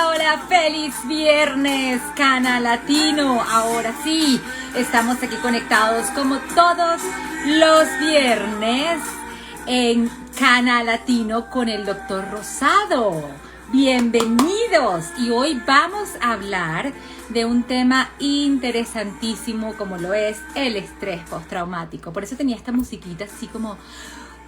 Hola, feliz viernes, Cana Latino. Ahora sí, estamos aquí conectados como todos los viernes en Cana Latino con el Dr. Rosado. Bienvenidos. Y hoy vamos a hablar de un tema interesantísimo como lo es el estrés postraumático. Por eso tenía esta musiquita así como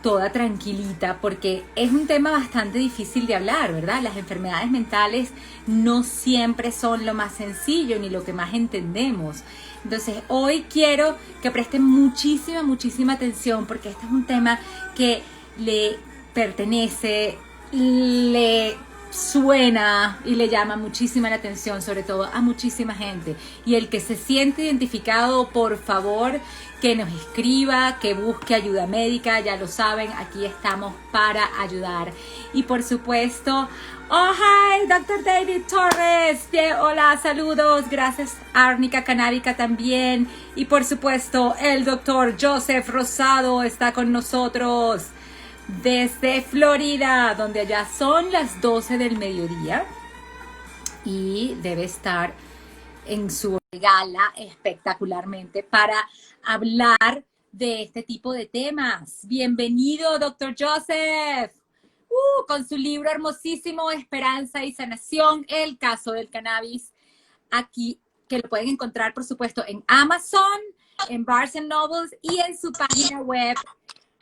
toda tranquilita, porque es un tema bastante difícil de hablar, ¿verdad? Las enfermedades mentales no siempre son lo más sencillo ni lo que más entendemos. Entonces, hoy quiero que presten muchísima atención, porque este es un tema que le pertenece, le suena y le llama muchísima la atención, sobre todo a muchísima gente. Y el que se siente identificado, por favor, que nos escriba, que busque ayuda médica. Ya lo saben, aquí estamos para ayudar. Y por supuesto, oh hi, Dr. David Torres. Hola, saludos. Gracias, Árnica Canábica también. Y por supuesto, el Dr. Joseph Rosado está con nosotros desde Florida, donde allá son las 12 del mediodía y debe estar en su gala espectacularmente para hablar de este tipo de temas. Bienvenido, Dr. Joseph, con su libro hermosísimo, Esperanza y Sanación, el caso del cannabis, aquí, que lo pueden encontrar, por supuesto, en Amazon, en Barnes & Noble y en su página web,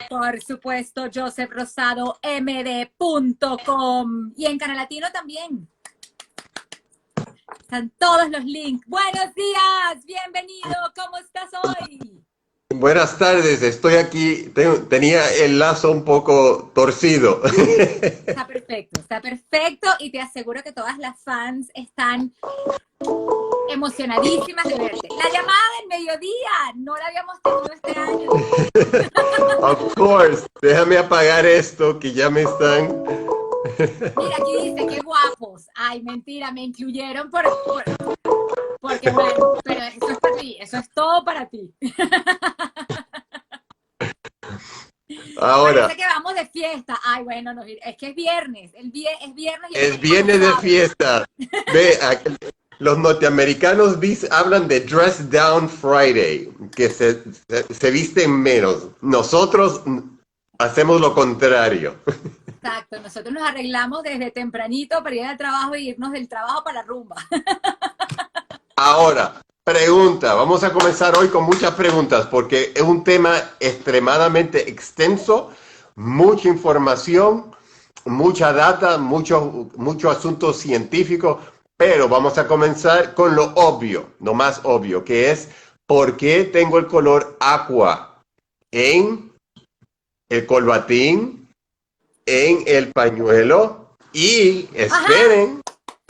por supuesto, josephrosadomd.com, y en Canal Latino también. Están todos los links. Buenos días, bienvenido, ¿cómo estás hoy? Buenas tardes, estoy aquí, tenía el lazo un poco torcido. Está perfecto y te aseguro que todas las fans están emocionadísimas de verte. La llamada del mediodía, no la habíamos tenido este año. Of course, déjame apagar esto que ya me están... Mira, aquí dice, qué guapos. Ay, mentira, me incluyeron porque bueno, pero eso es para ti, eso es todo para ti. Ahora, Parece que vamos de fiesta. Ay, bueno, no, es que es viernes, es viernes y es viernes de fiesta. Ve, los norteamericanos hablan de Dress Down Friday, que se visten menos. Nosotros hacemos lo contrario. Exacto, nosotros nos arreglamos desde tempranito para ir al trabajo y irnos del trabajo para la rumba. Ahora, pregunta. Vamos a comenzar hoy con muchas preguntas porque es un tema extremadamente extenso, mucha información, mucha data, mucho asunto científico, pero vamos a comenzar con lo obvio, lo más obvio, que es ¿por qué tengo el color aqua en el colbatín, en el pañuelo? Y esperen,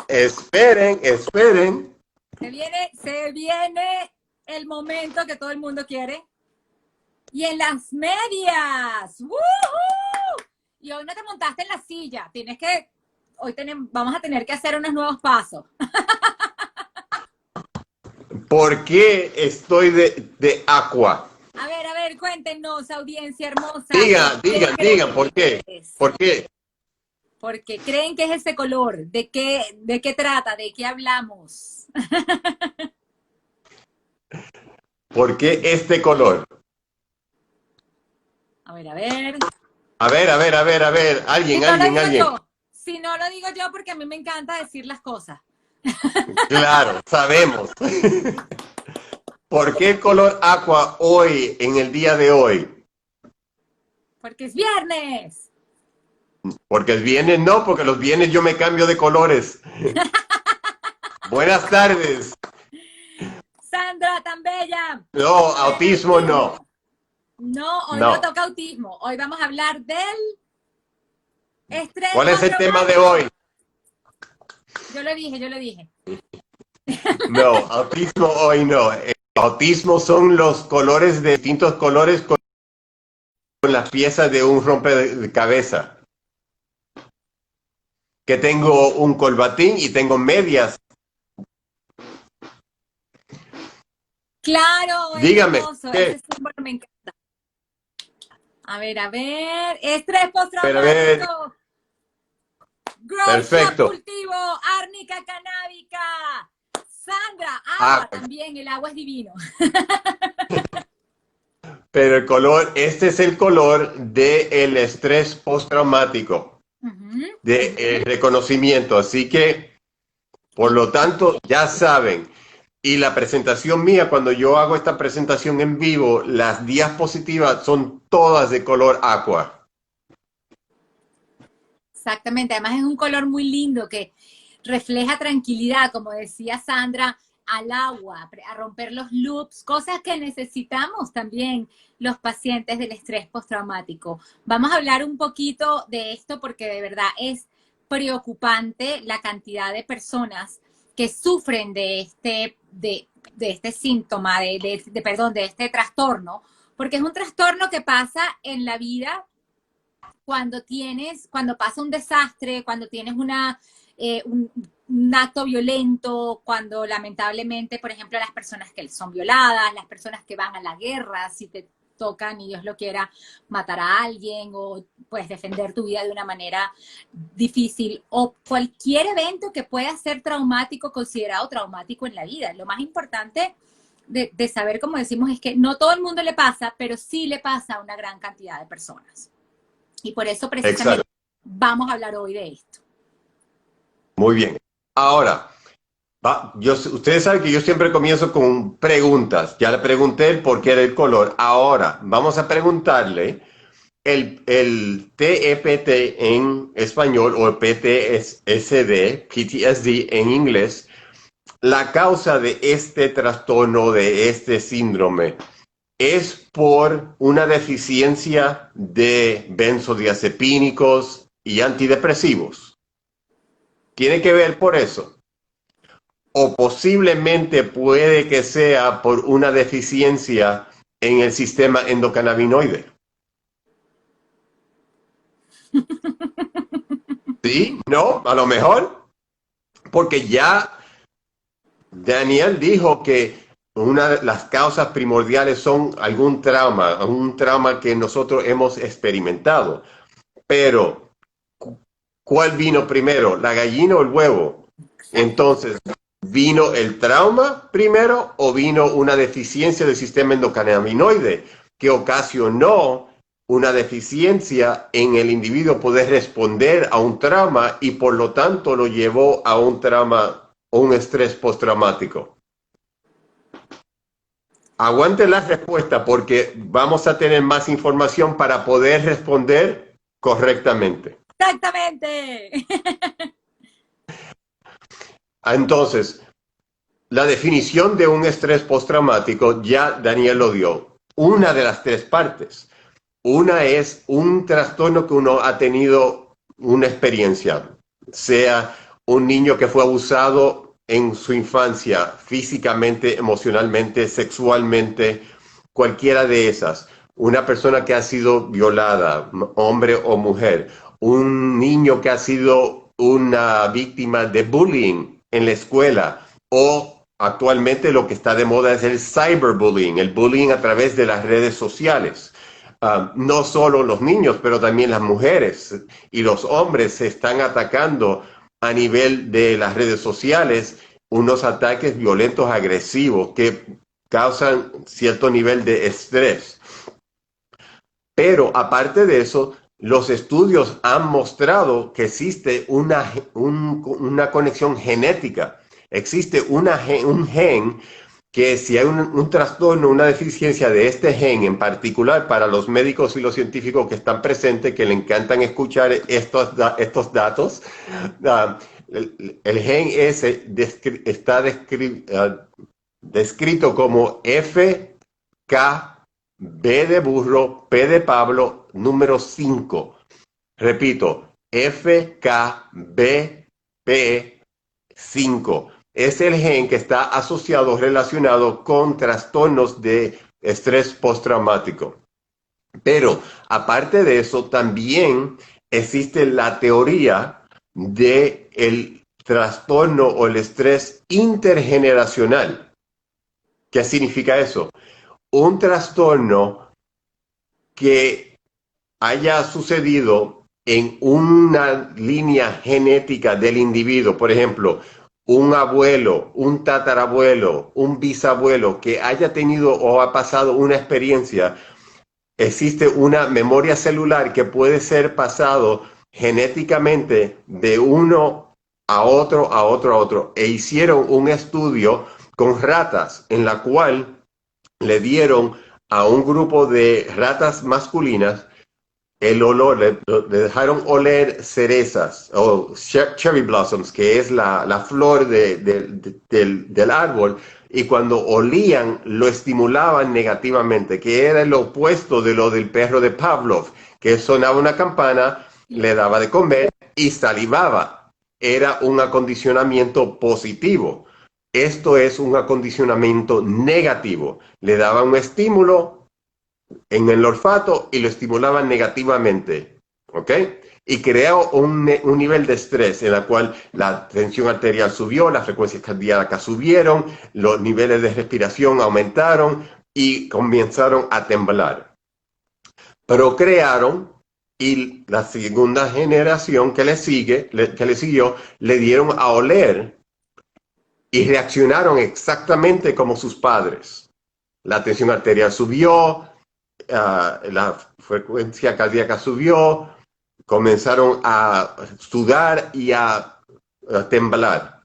esperen. Se viene el momento que todo el mundo quiere. Y en las medias. ¡Woohoo! Y hoy no te montaste en la silla. Vamos a tener que hacer unos nuevos pasos. ¿Por qué estoy de aqua? A ver, cuéntenos, audiencia hermosa. Digan, ¿por qué? ¿Por qué? Porque creen que es ese color. ¿De qué trata? ¿De qué hablamos? ¿Por qué este color? A ver. A ver. Alguien. Si no lo digo yo, porque a mí me encanta decir las cosas. Claro, sabemos. ¿Por qué el color aqua hoy, en el día de hoy? Porque es viernes. Porque el viernes no, porque los viernes yo me cambio de colores. Buenas tardes. Sandra, tan bella. No, autismo no. No, hoy no toca autismo. Hoy vamos a hablar del estrés. ¿Cuál es el tema de hoy? Yo lo dije. No, autismo hoy no. Autismo son los colores de distintos colores con las piezas de un rompecabezas. Que tengo un colbatín y tengo medias. Claro, dígame. Ese símbolo me encanta. A ver. Estrés postraumático. Perfecto. Cultivo. árnica canábica. Sandra, agua Ah, también, el agua es divino. pero el color, este es el color del estrés postraumático, Ujú. del reconocimiento. Así que, por lo tanto, ya saben. Y la presentación mía, cuando yo hago esta presentación en vivo, las diapositivas son todas de color aqua. Exactamente, además es un color muy lindo que refleja tranquilidad, como decía Sandra, al agua, a romper los loops, cosas que necesitamos también los pacientes del estrés postraumático. Vamos a hablar un poquito de esto porque de verdad es preocupante la cantidad de personas que sufren de este síntoma, perdón, de este trastorno, porque es un trastorno que pasa en la vida cuando pasa un desastre, cuando tienes un acto violento, cuando lamentablemente, por ejemplo, las personas que son violadas, las personas que van a la guerra, si te tocan y Dios lo quiera, matar a alguien o pues defender tu vida de una manera difícil o cualquier evento que pueda ser traumático, considerado traumático en la vida. Lo más importante de saber, como decimos, es que no todo el mundo le pasa, pero sí le pasa a una gran cantidad de personas. Y por eso precisamente Exacto. vamos a hablar hoy de esto. Muy bien. Ahora, ustedes saben que yo siempre comienzo con preguntas. Ya le pregunté el porqué del color. Ahora, vamos a preguntarle el TEPT en español o el PTSD en inglés, la causa de este trastorno, de este síndrome. ¿Es por una deficiencia de benzodiazepínicos y antidepresivos? ¿Tiene que ver por eso? ¿O posiblemente puede que sea por una deficiencia en el sistema endocannabinoide? ¿Sí? ¿No? A lo mejor. Porque ya Daniel dijo que una de las causas primordiales son algún trauma, un trauma que nosotros hemos experimentado. Pero, ¿cuál vino primero, la gallina o el huevo? Exacto. Entonces, ¿vino el trauma primero o vino una deficiencia del sistema endocannabinoide que ocasionó una deficiencia en el individuo poder responder a un trauma y por lo tanto lo llevó a un trauma o un estrés postraumático? Aguante la respuesta porque vamos a tener más información para poder responder correctamente. Exactamente. Entonces, la definición de un estrés postraumático ya Daniel lo dio. Una de las tres partes. Una es un trastorno que uno ha tenido una experiencia, sea un niño que fue abusado en su infancia, físicamente, emocionalmente, sexualmente, cualquiera de esas. Una persona que ha sido violada, hombre o mujer. Un niño que ha sido una víctima de bullying en la escuela o actualmente lo que está de moda es el cyberbullying, el bullying a través de las redes sociales. No solo los niños, pero también las mujeres y los hombres se están atacando a nivel de las redes sociales, unos ataques violentos, agresivos, que causan cierto nivel de estrés. Pero aparte de eso, los estudios han mostrado que existe una conexión genética. Existe un gen que si hay un trastorno, una deficiencia de este gen en particular, para los médicos y los científicos que están presentes, que le encantan escuchar estos datos, el gen ese está descrito como FKB de burro, P de Pablo, número 5. Repito, FKBP5. Es el gen que está asociado, relacionado con trastornos de estrés postraumático. Pero aparte de eso, también existe la teoría de el trastorno o el estrés intergeneracional. ¿Qué significa eso? Un trastorno que haya sucedido en una línea genética del individuo, por ejemplo, un abuelo, un tatarabuelo, un bisabuelo que haya tenido o ha pasado una experiencia, existe una memoria celular que puede ser pasado genéticamente de uno a otro, a otro, a otro. E hicieron un estudio con ratas en la cual le dieron a un grupo de ratas masculinas el olor, le dejaron oler cerezas o cherry blossoms, que es la flor del árbol, y cuando olían lo estimulaban negativamente, que era el opuesto de lo del perro de Pavlov, que sonaba una campana, le daba de comer y salivaba. Era un acondicionamiento positivo. Esto es un acondicionamiento negativo. Le daba un estímulo en el olfato y lo estimulaban negativamente, ¿ok? Y creó un nivel de estrés en el cual la tensión arterial subió, las frecuencias cardíacas subieron, los niveles de respiración aumentaron y comenzaron a temblar. Procrearon y la segunda generación que le siguió, le dieron a oler y reaccionaron exactamente como sus padres. La tensión arterial subió, la frecuencia cardíaca subió, comenzaron a sudar y a temblar.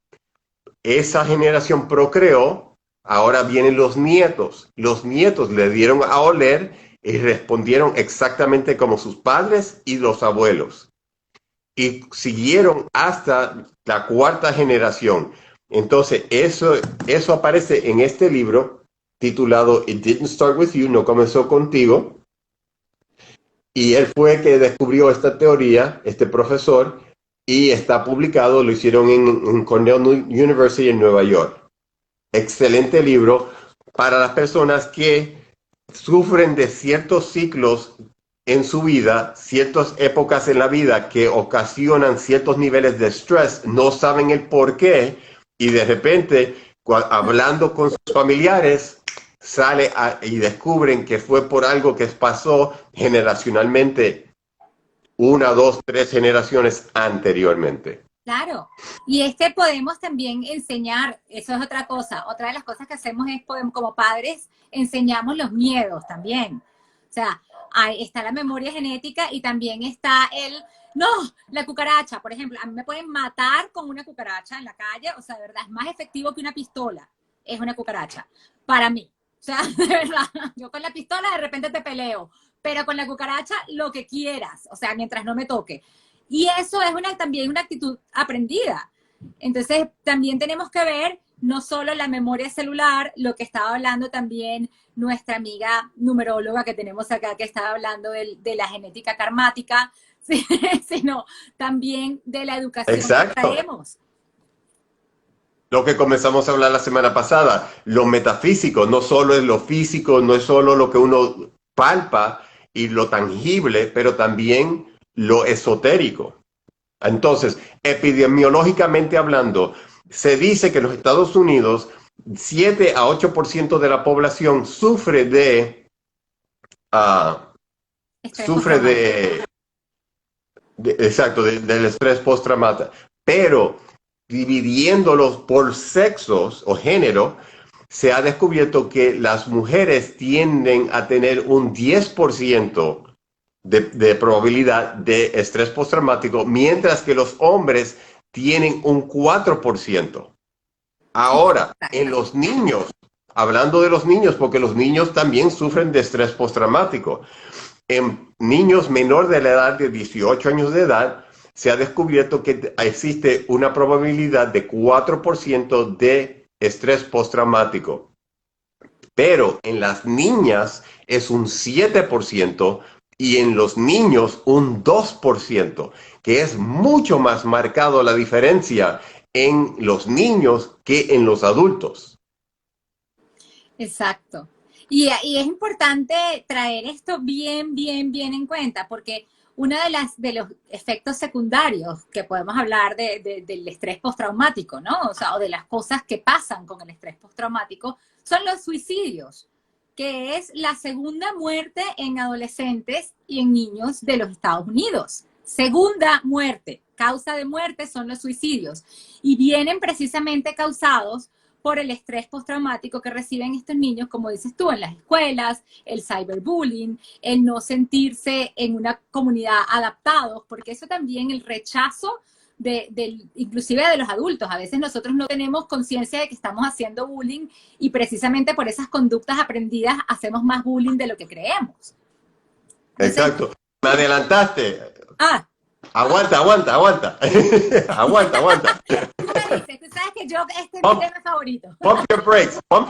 Esa generación procreó, ahora vienen los nietos. Los nietos le dieron a oler y respondieron exactamente como sus padres y los abuelos. Y siguieron hasta la cuarta generación. Entonces, eso aparece en este libro titulado It Didn't Start With You, no comenzó contigo. Y él fue el que descubrió esta teoría, este profesor, y está publicado, lo hicieron en Cornell University en Nueva York. Excelente libro para las personas que sufren de ciertos ciclos en su vida, ciertas épocas en la vida que ocasionan ciertos niveles de estrés, no saben el por qué, y de repente, hablando con sus familiares, y descubren que fue por algo que pasó generacionalmente, una, dos, tres generaciones anteriormente. Claro, y podemos también enseñar, eso es otra cosa, otra de las cosas que hacemos es como padres enseñamos los miedos también. O sea, ahí está la memoria genética y también está no, la cucaracha, por ejemplo, a mí me pueden matar con una cucaracha en la calle, o sea, de verdad, es más efectivo que una pistola, es una cucaracha, para mí. O sea, de verdad, yo con la pistola de repente te peleo, pero con la cucaracha lo que quieras, o sea, mientras no me toque. Y eso es también una actitud aprendida. Entonces, también tenemos que ver no solo la memoria celular, lo que estaba hablando también nuestra amiga numeróloga que tenemos acá, que estaba hablando de la genética karmática, sino también de la educación Exacto. que traemos. Lo que comenzamos a hablar la semana pasada, lo metafísico, no solo es lo físico, no es solo lo que uno palpa y lo tangible, pero también lo esotérico. Entonces, epidemiológicamente hablando, se dice que en los Estados Unidos 7 a 8% de la población sufre del estrés postraumático, pero dividiéndolos por sexos o género, se ha descubierto que las mujeres tienden a tener un 10% de probabilidad de estrés postraumático, mientras que los hombres tienen un 4%. Ahora, en los niños, hablando de los niños, porque los niños también sufren de estrés postraumático, en niños menor de la edad de 18 años de edad, se ha descubierto que existe una probabilidad de 4% de estrés postraumático. Pero en las niñas es un 7% y en los niños un 2%, que es mucho más marcado la diferencia en los niños que en los adultos. Exacto. Y es importante traer esto bien en cuenta, porque uno de los efectos secundarios que podemos hablar del estrés postraumático, ¿no? O sea, o de las cosas que pasan con el estrés postraumático, son los suicidios, que es la segunda muerte en adolescentes y en niños de los Estados Unidos. Segunda muerte, causa de muerte son los suicidios y vienen precisamente causados por el estrés postraumático que reciben estos niños, como dices tú, en las escuelas, el cyberbullying, el no sentirse en una comunidad adaptados, porque eso también, el rechazo inclusive de los adultos. A veces nosotros no tenemos conciencia de que estamos haciendo bullying y precisamente por esas conductas aprendidas hacemos más bullying de lo que creemos. Entonces, exacto. Me adelantaste. Aguanta. Aguanta. Tú sabes que yo, este es mi tema favorito. Pump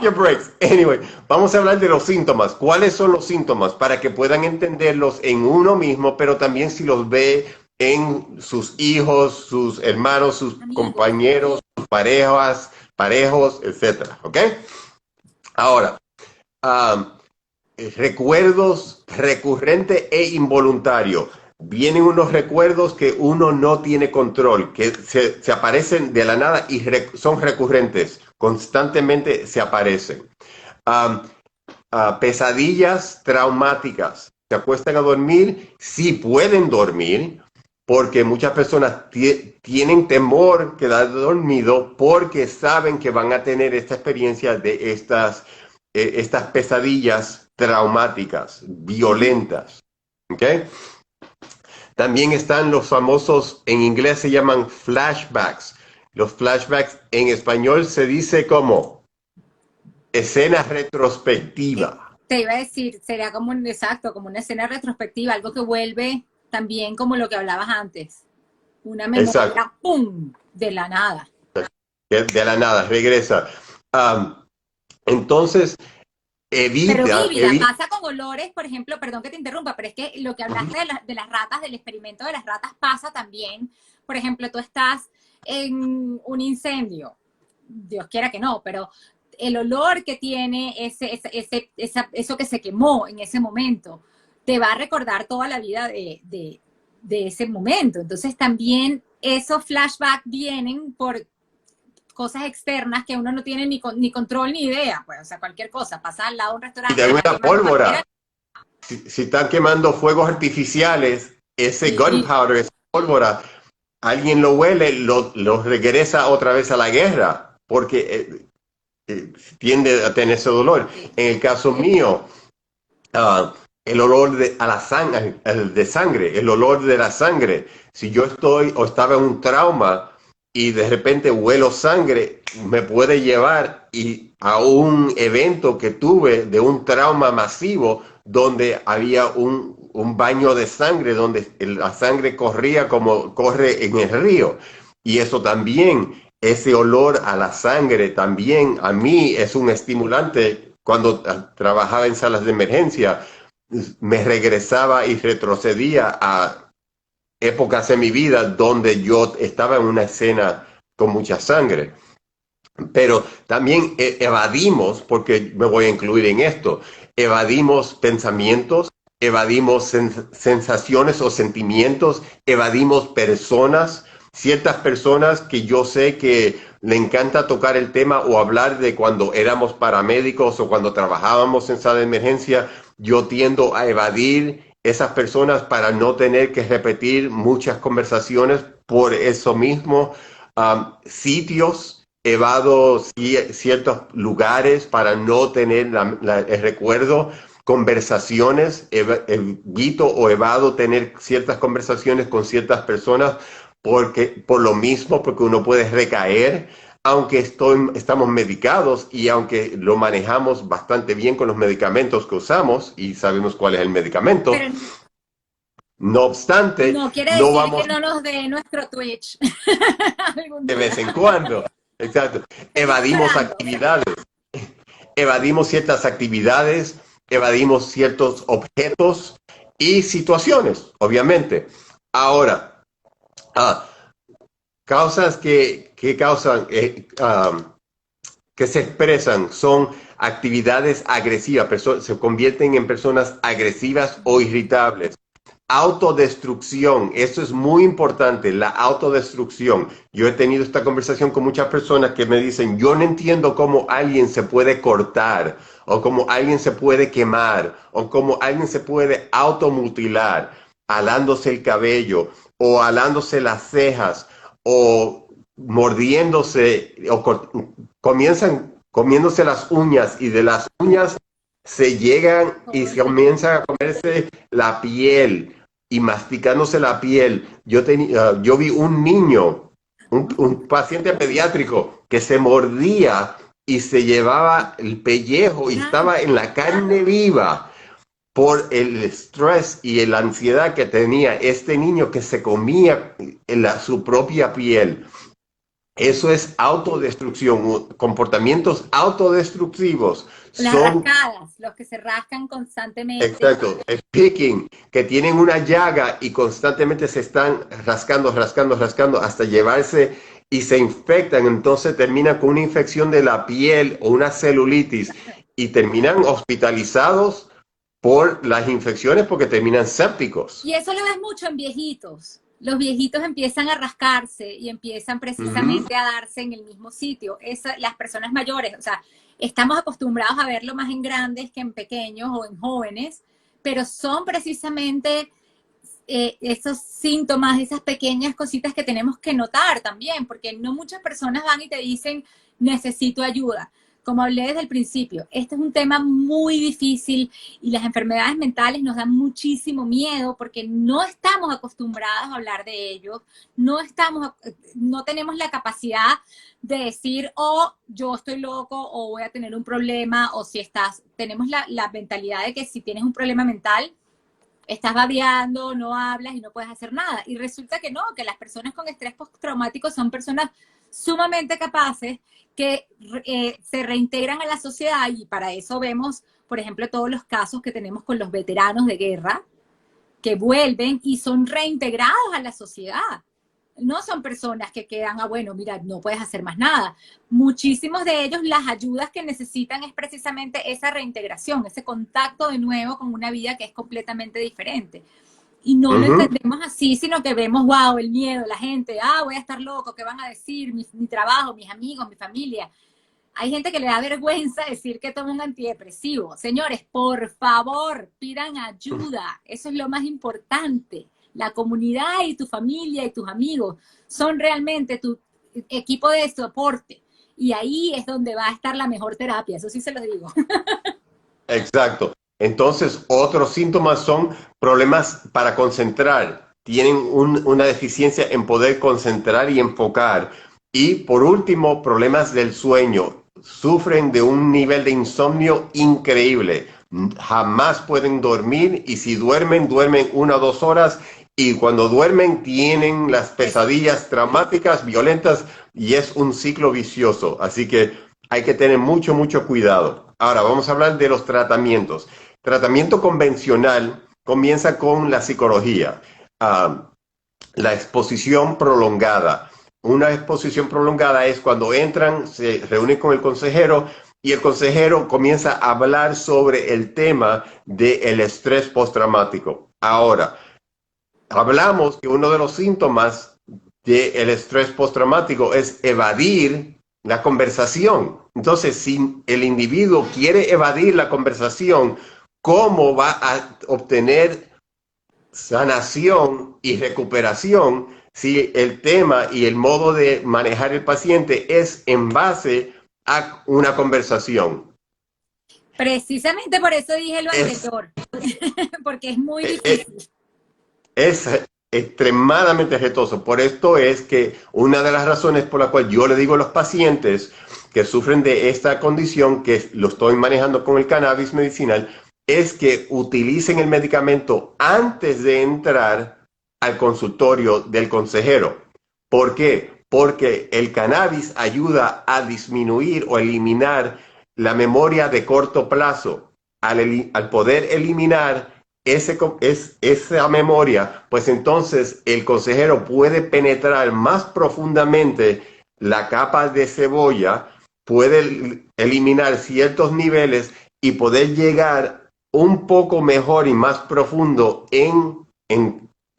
your brakes. Anyway, vamos a hablar de los síntomas. ¿Cuáles son los síntomas? Para que puedan entenderlos en uno mismo, pero también si los ve en sus hijos, sus hermanos, sus amigos, compañeros, sus parejos, etcétera. ¿Ok? Ahora, recuerdos recurrentes e involuntarios. Vienen unos recuerdos que uno no tiene control, que se aparecen de la nada y son recurrentes, constantemente se aparecen. Pesadillas traumáticas. Se acuestan a dormir, sí pueden dormir, porque muchas personas tienen temor quedar dormido porque saben que van a tener esta experiencia de estas pesadillas traumáticas, violentas. ¿Ok? También están los famosos, en inglés se llaman flashbacks. Los flashbacks en español se dice como escena retrospectiva. Te iba a decir, sería como como una escena retrospectiva, algo que vuelve también como lo que hablabas antes. Una memoria, ¡pum!, de la nada. De la nada, regresa. Entonces, pero vívida, pasa con olores, por ejemplo, perdón que te interrumpa, pero es que lo que hablaste de las ratas, del experimento de las ratas, pasa también. Por ejemplo, tú estás en un incendio, Dios quiera que no, pero el olor que tiene eso que se quemó en ese momento, te va a recordar toda la vida de ese momento. Entonces también esos flashbacks vienen por cosas externas que uno no tiene ni control ni idea, pues, o sea, cualquier cosa, pasa al lado de un restaurante. Y de una pólvora. Si están quemando fuegos artificiales, ese gunpowder, esa pólvora, alguien lo huele, lo regresa otra vez a la guerra, porque tiende a tener ese dolor. En el caso mío, el olor de sangre, el olor de la sangre. Si yo estaba en un trauma y de repente huelo sangre, me puede llevar a un evento que tuve de un trauma masivo donde había un baño de sangre, donde la sangre corría como corre en el río. Y eso también, ese olor a la sangre también a mí es un estimulante. Cuando trabajaba en salas de emergencia, me regresaba y retrocedía a épocas en mi vida donde yo estaba en una escena con mucha sangre. Pero también evadimos, porque me voy a incluir en esto, evadimos pensamientos, evadimos sensaciones o sentimientos, evadimos personas, ciertas personas que yo sé que le encanta tocar el tema o hablar de cuando éramos paramédicos o cuando trabajábamos en sala de emergencia. Yo tiendo a evadir esas personas para no tener que repetir muchas conversaciones. Por eso mismo, sitios, evado ciertos lugares para no tener el recuerdo. Conversaciones, evito o evado tener ciertas conversaciones con ciertas personas por lo mismo, porque uno puede recaer, aunque estamos medicados y aunque lo manejamos bastante bien con los medicamentos que usamos y sabemos cuál es el medicamento. Pero no obstante, no quiere decir que no nos dé nuestro Twitch. De vez en cuando. Exacto. Evadimos actividades. Evadimos ciertas actividades, evadimos ciertos objetos y situaciones, obviamente. Ahora, causas que causan, que se expresan son actividades agresivas, se convierten en personas agresivas o irritables. Autodestrucción, eso es muy importante, la autodestrucción. Yo he tenido esta conversación con muchas personas que me dicen, yo no entiendo cómo alguien se puede cortar, o cómo alguien se puede quemar, o cómo alguien se puede automutilar, alándose el cabello, o alándose las cejas o mordiéndose o comienzan comiéndose las uñas y de las uñas se llegan y se comienzan a comerse la piel y masticándose la piel. Yo vi un niño, un paciente pediátrico que se mordía y se llevaba el pellejo y estaba en la carne viva por el estrés y la ansiedad que tenía este niño que se comía su propia piel. Eso es autodestrucción, comportamientos autodestructivos. Las Son, rascadas, los que se rascan constantemente. exacto, el picking, que tienen una llaga y constantemente se están rascando, rascando, rascando hasta llevarse y se infectan. Entonces terminan con una infección de la piel o una celulitis y terminan hospitalizados por las infecciones porque terminan sépticos. Y eso lo ves mucho en viejitos. Los viejitos empiezan a rascarse y empiezan precisamente a darse en el mismo sitio. Las personas mayores, o sea, estamos acostumbrados a verlo más en grandes que en pequeños o en jóvenes, pero son precisamente esos síntomas, esas pequeñas cositas que tenemos que notar también, porque no muchas personas van y te dicen, necesito ayuda. Como hablé desde el principio, este es un tema muy difícil y las enfermedades mentales nos dan muchísimo miedo porque no estamos acostumbrados a hablar de ellos, no tenemos la capacidad de decir, oh, yo estoy loco o voy a tener un problema, o si tenemos la mentalidad de que si tienes un problema mental, estás babeando, no hablas y no puedes hacer nada. Y resulta que no, que las personas con estrés postraumático son personas sumamente capaces que se reintegran a la sociedad, y para eso vemos, por ejemplo, todos los casos que tenemos con los veteranos de guerra, que vuelven y son reintegrados a la sociedad. No son personas que quedan, bueno, mira, no puedes hacer más nada. Muchísimos de ellos, las ayudas que necesitan es precisamente esa reintegración, ese contacto de nuevo con una vida que es completamente diferente. Y no lo entendemos así, sino que vemos, wow, el miedo, la gente, voy a estar loco, ¿qué van a decir? Mi trabajo, mis amigos, mi familia. Hay gente que le da vergüenza decir que toma un antidepresivo. Señores, por favor, pidan ayuda. Eso es lo más importante. La comunidad y tu familia y tus amigos son realmente tu equipo de soporte. Y ahí es donde va a estar la mejor terapia. Eso sí se lo digo. Exacto. Entonces, otros síntomas son problemas para concentrar. Tienen una deficiencia en poder concentrar y enfocar. Y por último, problemas del sueño. Sufren de un nivel de insomnio increíble. Jamás pueden dormir y si duermen, duermen 1 o 2 horas. Y cuando duermen tienen las pesadillas traumáticas, violentas, y es un ciclo vicioso. Así que hay que tener mucho, mucho cuidado. Ahora vamos a hablar de los tratamientos. Tratamiento convencional comienza con la psicología, la exposición prolongada. Una exposición prolongada es cuando entran, se reúnen con el consejero y el consejero comienza a hablar sobre el tema del estrés postraumático. Ahora, hablamos que uno de los síntomas del estrés postraumático es evadir la conversación. Entonces, si el individuo quiere evadir la conversación, ¿cómo va a obtener sanación y recuperación si el tema y el modo de manejar el paciente es en base a una conversación? Precisamente por eso dije lo anterior, porque es muy difícil. Es extremadamente retoso. Por esto es que una de las razones por la cual yo le digo a los pacientes que sufren de esta condición, que lo estoy manejando con el cannabis medicinal, es que utilicen el medicamento antes de entrar al consultorio del consejero. ¿Por qué? Porque el cannabis ayuda a disminuir o eliminar la memoria de corto plazo. Al poder eliminar esa memoria, pues entonces el consejero puede penetrar más profundamente la capa de cebolla, puede eliminar ciertos niveles y poder llegar un poco mejor y más profundo en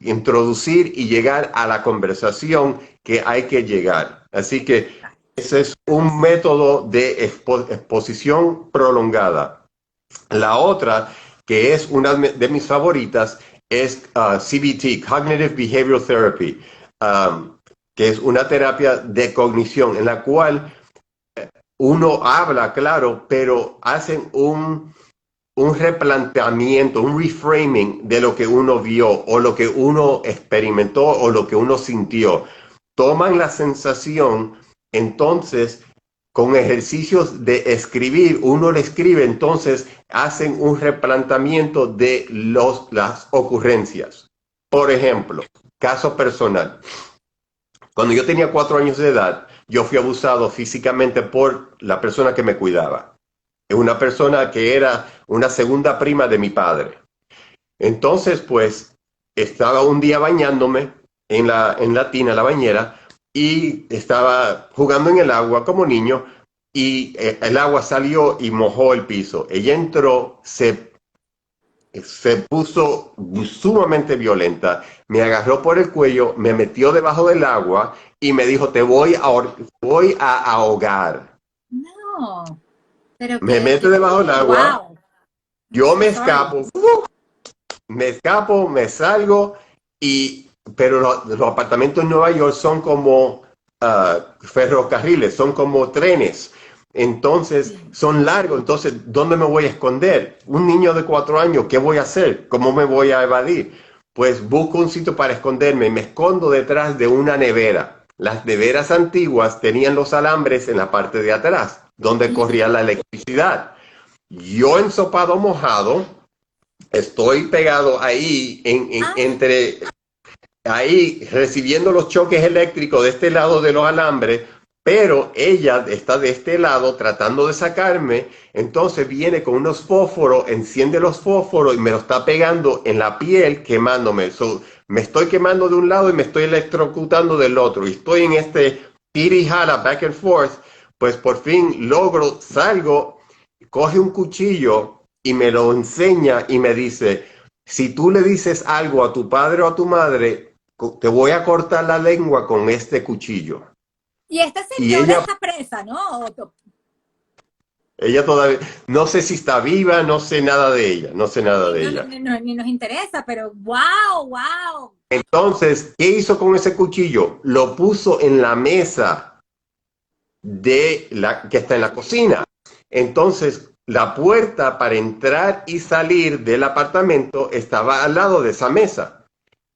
introducir y llegar a la conversación que hay que llegar. Así que ese es un método de exposición prolongada. La otra, que es una de mis favoritas, es CBT, Cognitive Behavioral Therapy, que es una terapia de cognición en la cual uno habla, claro, pero hacen un replanteamiento, un reframing de lo que uno vio o lo que uno experimentó o lo que uno sintió. Toman la sensación, entonces, con ejercicios de escribir, uno le escribe, entonces hacen un replanteamiento de las ocurrencias. Por ejemplo, caso personal. Cuando yo tenía 4 años de edad, yo fui abusado físicamente por la persona que me cuidaba. Es una persona que era una segunda prima de mi padre. Entonces, pues, estaba un día bañándome en la tina, la bañera, y estaba jugando en el agua como niño, y el agua salió y mojó el piso. Ella entró, se puso sumamente violenta, me agarró por el cuello, me metió debajo del agua y me dijo, voy a ahogar. No, pero Me mete debajo del agua, wow, I'm yo so sorry. me escapo, me salgo, pero los apartamentos en Nueva York son como ferrocarriles, son como trenes. Entonces, Sí. son largos. Entonces, ¿dónde me voy a esconder? Un niño de 4 años, ¿qué voy a hacer? ¿Cómo me voy a evadir? Pues busco un sitio para esconderme. Me escondo detrás de una nevera. Las neveras antiguas tenían los alambres en la parte de atrás, donde corría la electricidad. Yo ensopado mojado, estoy pegado ahí Ah, ahí recibiendo los choques eléctricos de este lado de los alambres, pero ella está de este lado tratando de sacarme, entonces viene con unos fósforos, enciende los fósforos y me lo está pegando en la piel, quemándome. Me estoy quemando de un lado y me estoy electrocutando del otro, y estoy en este tira y jala, back and forth. Pues por fin salgo, coge un cuchillo y me lo enseña y me dice, si tú le dices algo a tu padre o a tu madre, te voy a cortar la lengua con este cuchillo. y esta Y señora está presa, ¿no? ella todavía, no sé si está viva, no sé nada de ella, no sé nada Sí, de no, ella. ni nos interesa, pero wow, wow. Entonces, ¿qué hizo con ese cuchillo? Lo puso en la mesa que está en la cocina. Entonces, la puerta para entrar y salir del apartamento estaba al lado de esa mesa.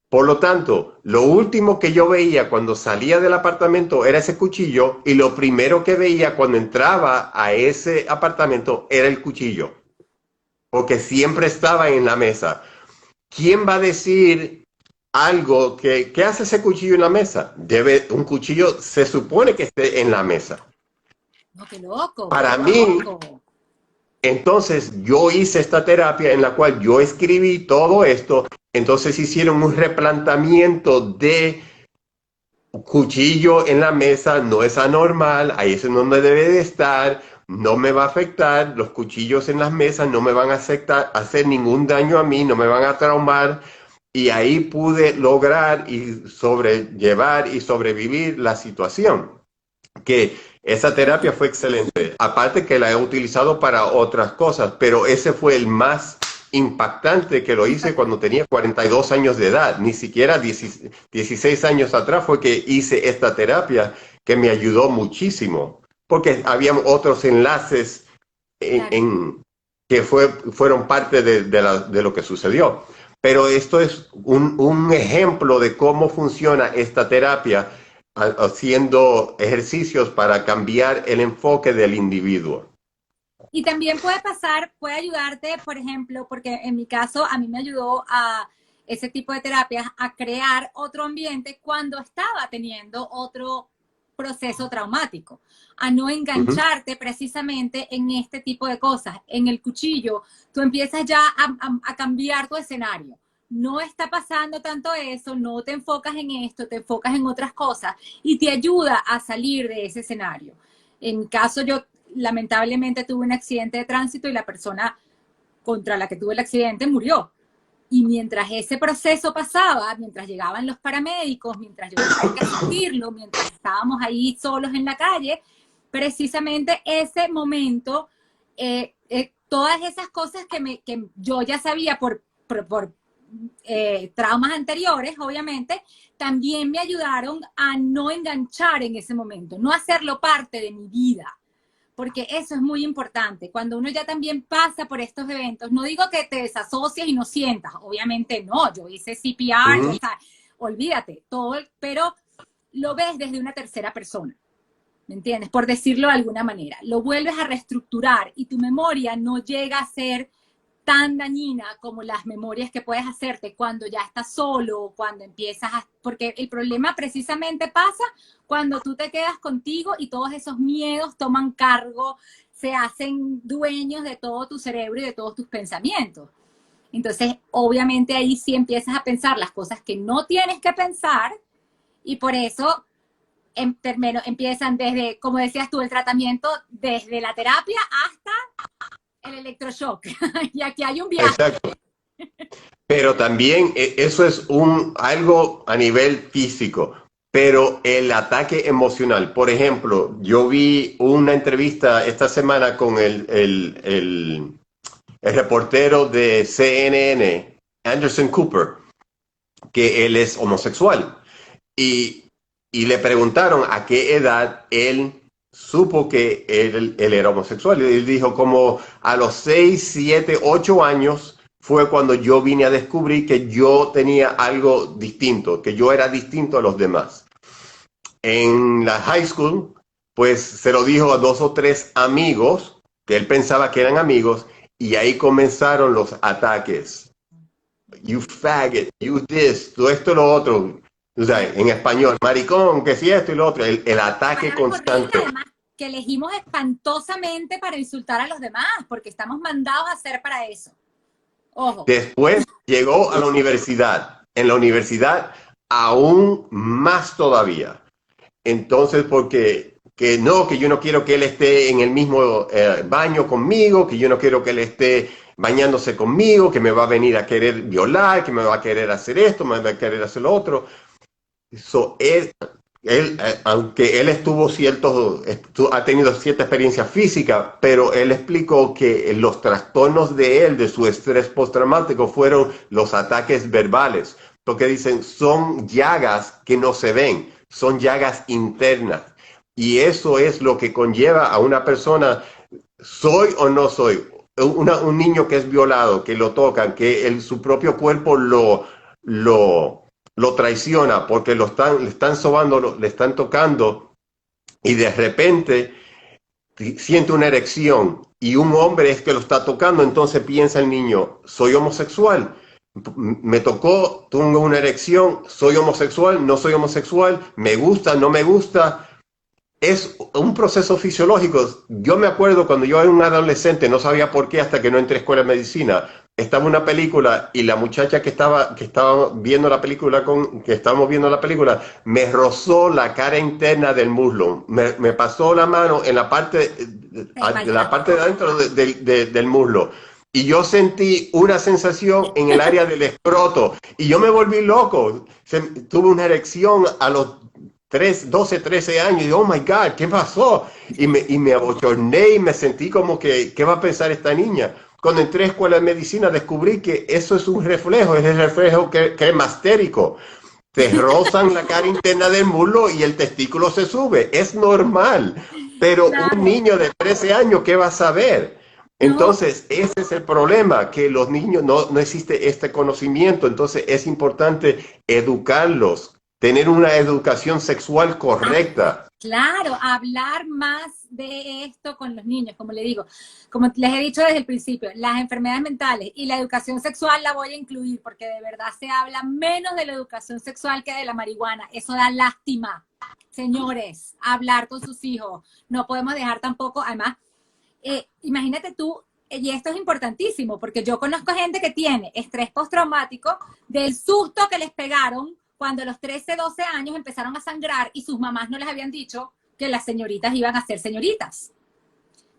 Por lo tanto, lo último que yo veía cuando salía del apartamento era ese cuchillo, y lo primero que veía cuando entraba a ese apartamento era el cuchillo, porque siempre estaba en la mesa. ¿Quién va a decir algo qué hace ese cuchillo en la mesa? Un cuchillo se supone que esté en la mesa. No, qué loco, qué Para mí, loco. entonces yo hice esta terapia en la cual yo escribí todo esto. Entonces hicieron un replanteamiento de cuchillo en la mesa, no es anormal, ahí es donde debe de estar, no me va a afectar, los cuchillos en las mesas no me van a hacer ningún daño a mí, no me van a traumar, y ahí pude lograr y sobrellevar y sobrevivir la situación. Que esa terapia fue excelente, aparte que la he utilizado para otras cosas, pero ese fue el más impactante, que lo hice cuando Impactante. tenía 42 años de edad, ni siquiera 16 años atrás fue que hice esta terapia, que me ayudó muchísimo, porque había otros enlaces Claro. que fueron parte de lo que sucedió. Pero esto es un ejemplo de cómo funciona esta terapia, haciendo ejercicios para cambiar el enfoque del individuo. Y también puede pasar, puede ayudarte, por ejemplo, porque en mi caso a mí me ayudó a ese tipo de terapias a crear otro ambiente cuando estaba teniendo otro proceso traumático, a no Ujú. engancharte precisamente en este tipo de cosas. En el cuchillo, tú empiezas ya a cambiar tu escenario. No está pasando tanto eso, no te enfocas en esto, te enfocas en otras cosas y te ayuda a salir de ese escenario. En mi caso, yo lamentablemente tuve un accidente de tránsito y la persona contra la que tuve el accidente murió. Y mientras ese proceso pasaba, mientras llegaban los paramédicos, mientras yo tenía que asistirlo, mientras estábamos ahí solos en la calle, precisamente ese momento, todas esas cosas que yo ya sabía por traumas anteriores, obviamente, también me ayudaron a no enganchar en ese momento, no hacerlo parte de mi vida. Porque eso es muy importante. Cuando uno ya también pasa por estos eventos, no digo que te desasocies y no sientas, obviamente no, yo hice CPR, o sea, olvídate, todo, pero lo ves desde una tercera persona, ¿me entiendes? Por decirlo de alguna manera. Lo vuelves a reestructurar y tu memoria no llega a ser tan dañina como las memorias que puedes hacerte cuando ya estás solo, cuando empiezas a... Porque el problema precisamente pasa cuando tú te quedas contigo y todos esos miedos toman cargo, se hacen dueños de todo tu cerebro y de todos tus pensamientos. Entonces, obviamente ahí sí empiezas a pensar las cosas que no tienes que pensar y por eso empiezan desde, como decías tú, el tratamiento, desde la terapia hasta el electroshock. Y aquí hay un viaje. Exacto. Pero también eso es algo a nivel físico, pero el ataque emocional. Por ejemplo, yo vi una entrevista esta semana con el reportero de CNN, Anderson Cooper, que él es homosexual. Y le preguntaron a qué edad él supo que él era homosexual. Y él dijo como a los 6, 7, 8 años fue cuando yo vine a descubrir que yo tenía algo distinto, que yo era distinto a los demás. En la high school, pues se lo dijo a 2 o 3 amigos, que él pensaba que eran amigos, y ahí comenzaron los ataques. You faggot, you this, todo esto y lo otro. O sea, en español, maricón, que si esto y lo otro, el ataque constante. Además, que elegimos espantosamente para insultar a los demás, porque estamos mandados a hacer para eso. Ojo. Después llegó a la universidad. En la universidad, aún más todavía. Entonces, porque que yo no quiero que él esté en el mismo baño conmigo, que yo no quiero que él esté bañándose conmigo, que me va a venir a querer violar, que me va a querer hacer esto, me va a querer hacer lo otro. So, aunque él ha tenido cierta experiencia física, pero él explicó que los trastornos de su estrés postraumático fueron los ataques verbales, porque dicen son llagas que no se ven, son llagas internas. Y eso es lo que conlleva a una persona, soy o no soy, un niño que es violado, que lo tocan, que su propio cuerpo lo traiciona porque le están sobando, le están tocando y de repente siente una erección y un hombre es que lo está tocando, entonces piensa el niño, soy homosexual, me tocó, tengo una erección, soy homosexual, no soy homosexual, me gusta, no me gusta. Es un proceso fisiológico. Yo me acuerdo cuando yo era un adolescente, no sabía por qué hasta que no entré a escuela de medicina. Estaba una película y la muchacha que estábamos viendo la película, me rozó la cara interna del muslo. Me pasó la mano en la parte de adentro del muslo. Y yo sentí una sensación en el área del escroto. Y yo me volví loco. Tuve una erección a los 12, 13 años, y oh my God, ¿qué pasó? Y me abochorné y me sentí como que, ¿qué va a pensar esta niña? Cuando entré a escuela de medicina descubrí que eso es un reflejo, es el reflejo que es mastérico. Te rozan la cara interna del muslo y el testículo se sube, es normal. Pero un niño de 13 años, ¿qué va a saber? Entonces, ese es el problema, que los niños no existe este conocimiento, entonces es importante educarlos. Tener una educación sexual correcta. Claro, hablar más de esto con los niños, como les digo. Como les he dicho desde el principio, las enfermedades mentales y la educación sexual la voy a incluir porque de verdad se habla menos de la educación sexual que de la marihuana. Eso da lástima. Señores, hablar con sus hijos. No podemos dejar tampoco, además, imagínate tú, y esto es importantísimo porque yo conozco gente que tiene estrés postraumático del susto que les pegaron cuando a los 13, 12 años empezaron a sangrar y sus mamás no les habían dicho que las señoritas iban a ser señoritas.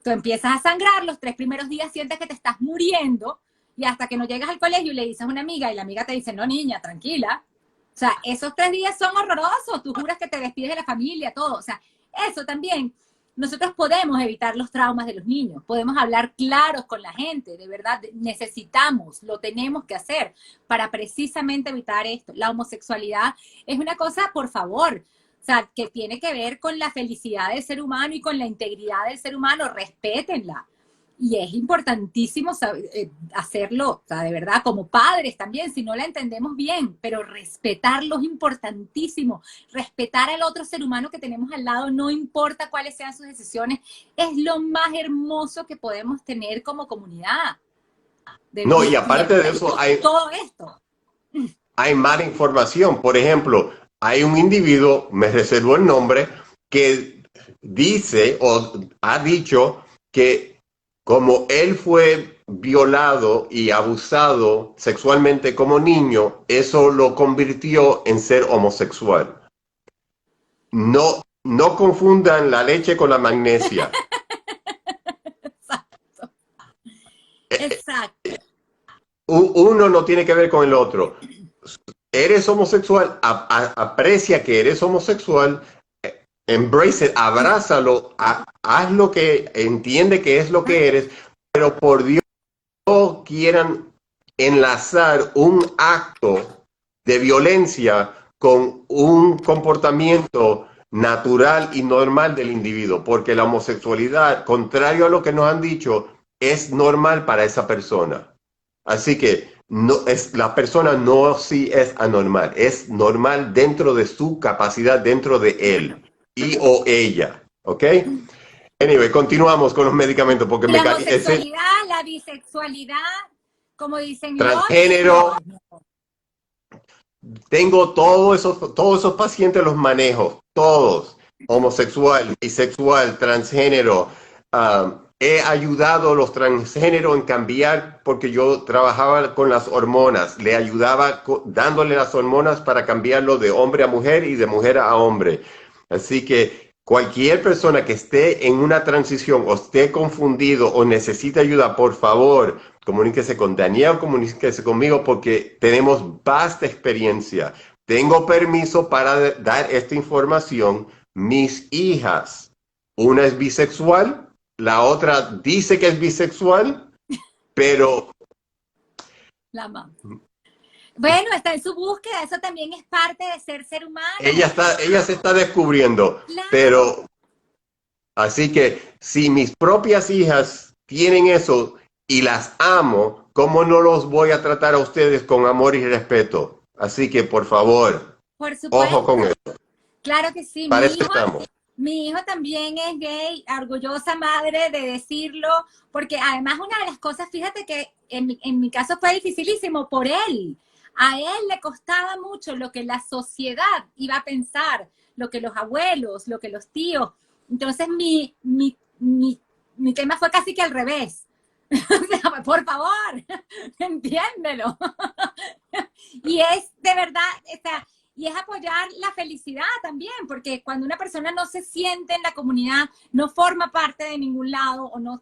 Tú empiezas a sangrar, los 3 primeros días sientes que te estás muriendo y hasta que no llegas al colegio y le dices a una amiga y la amiga te dice, no niña, tranquila. O sea, esos 3 días son horrorosos, tú juras que te despides de la familia, todo. O sea, eso también nosotros podemos evitar los traumas de los niños, podemos hablar claros con la gente, de verdad, necesitamos, lo tenemos que hacer para precisamente evitar esto. La homosexualidad es una cosa, por favor, o sea, que tiene que ver con la felicidad del ser humano y con la integridad del ser humano, respétenla. Y es importantísimo hacerlo, o sea, de verdad, como padres también, si no la entendemos bien, pero respetarlo es importantísimo. Respetar al otro ser humano que tenemos al lado, no importa cuáles sean sus decisiones, es lo más hermoso que podemos tener como comunidad. No, y aparte de eso, todo esto. Hay mala información. Por ejemplo, hay un individuo, me reservo el nombre, que dice o ha dicho que como él fue violado y abusado sexualmente como niño, eso lo convirtió en ser homosexual. No, no confundan la leche con la magnesia. Exacto. Exacto. Uno no tiene que ver con el otro. Eres homosexual, aprecia que eres homosexual, embrace it, abrázalo, haz lo que entiende que es lo que eres, pero por Dios no quieran enlazar un acto de violencia con un comportamiento natural y normal del individuo, porque la homosexualidad, contrario a lo que nos han dicho, es normal para esa persona. Así que la persona no sí es anormal, es normal dentro de su capacidad, dentro de él y o ella, ¿ok? Anyway, continuamos con los medicamentos porque la homosexualidad, la bisexualidad, como dicen transgénero. Tengo todos esos pacientes, los manejo, todos, homosexual, bisexual, transgénero. He ayudado a los transgéneros en cambiar porque yo trabajaba con las hormonas, le ayudaba dándole las hormonas para cambiarlo de hombre a mujer y de mujer a hombre. Así que cualquier persona que esté en una transición o esté confundido o necesite ayuda, por favor, comuníquese con Daniel, comuníquese conmigo porque tenemos vasta experiencia. Tengo permiso para dar esta información. Mis hijas, una es bisexual, la otra dice que es bisexual, pero... La mamá. Bueno, está en su búsqueda, eso también es parte de ser humano. Ella se está descubriendo, claro. Pero... Así que si mis propias hijas tienen eso y las amo, ¿cómo no los voy a tratar a ustedes con amor y respeto? Así que, por favor, ojo con eso. Claro que sí. Para eso estamos. Mi hijo también es gay, orgullosa madre de decirlo, porque además una de las cosas, fíjate que en mi caso fue dificilísimo por él. A él le costaba mucho lo que la sociedad iba a pensar, lo que los abuelos, lo que los tíos. Entonces mi tema fue casi que al revés. Por favor, entiéndelo. Y es de verdad, y es apoyar la felicidad también, porque cuando una persona no se siente en la comunidad, no forma parte de ningún lado o no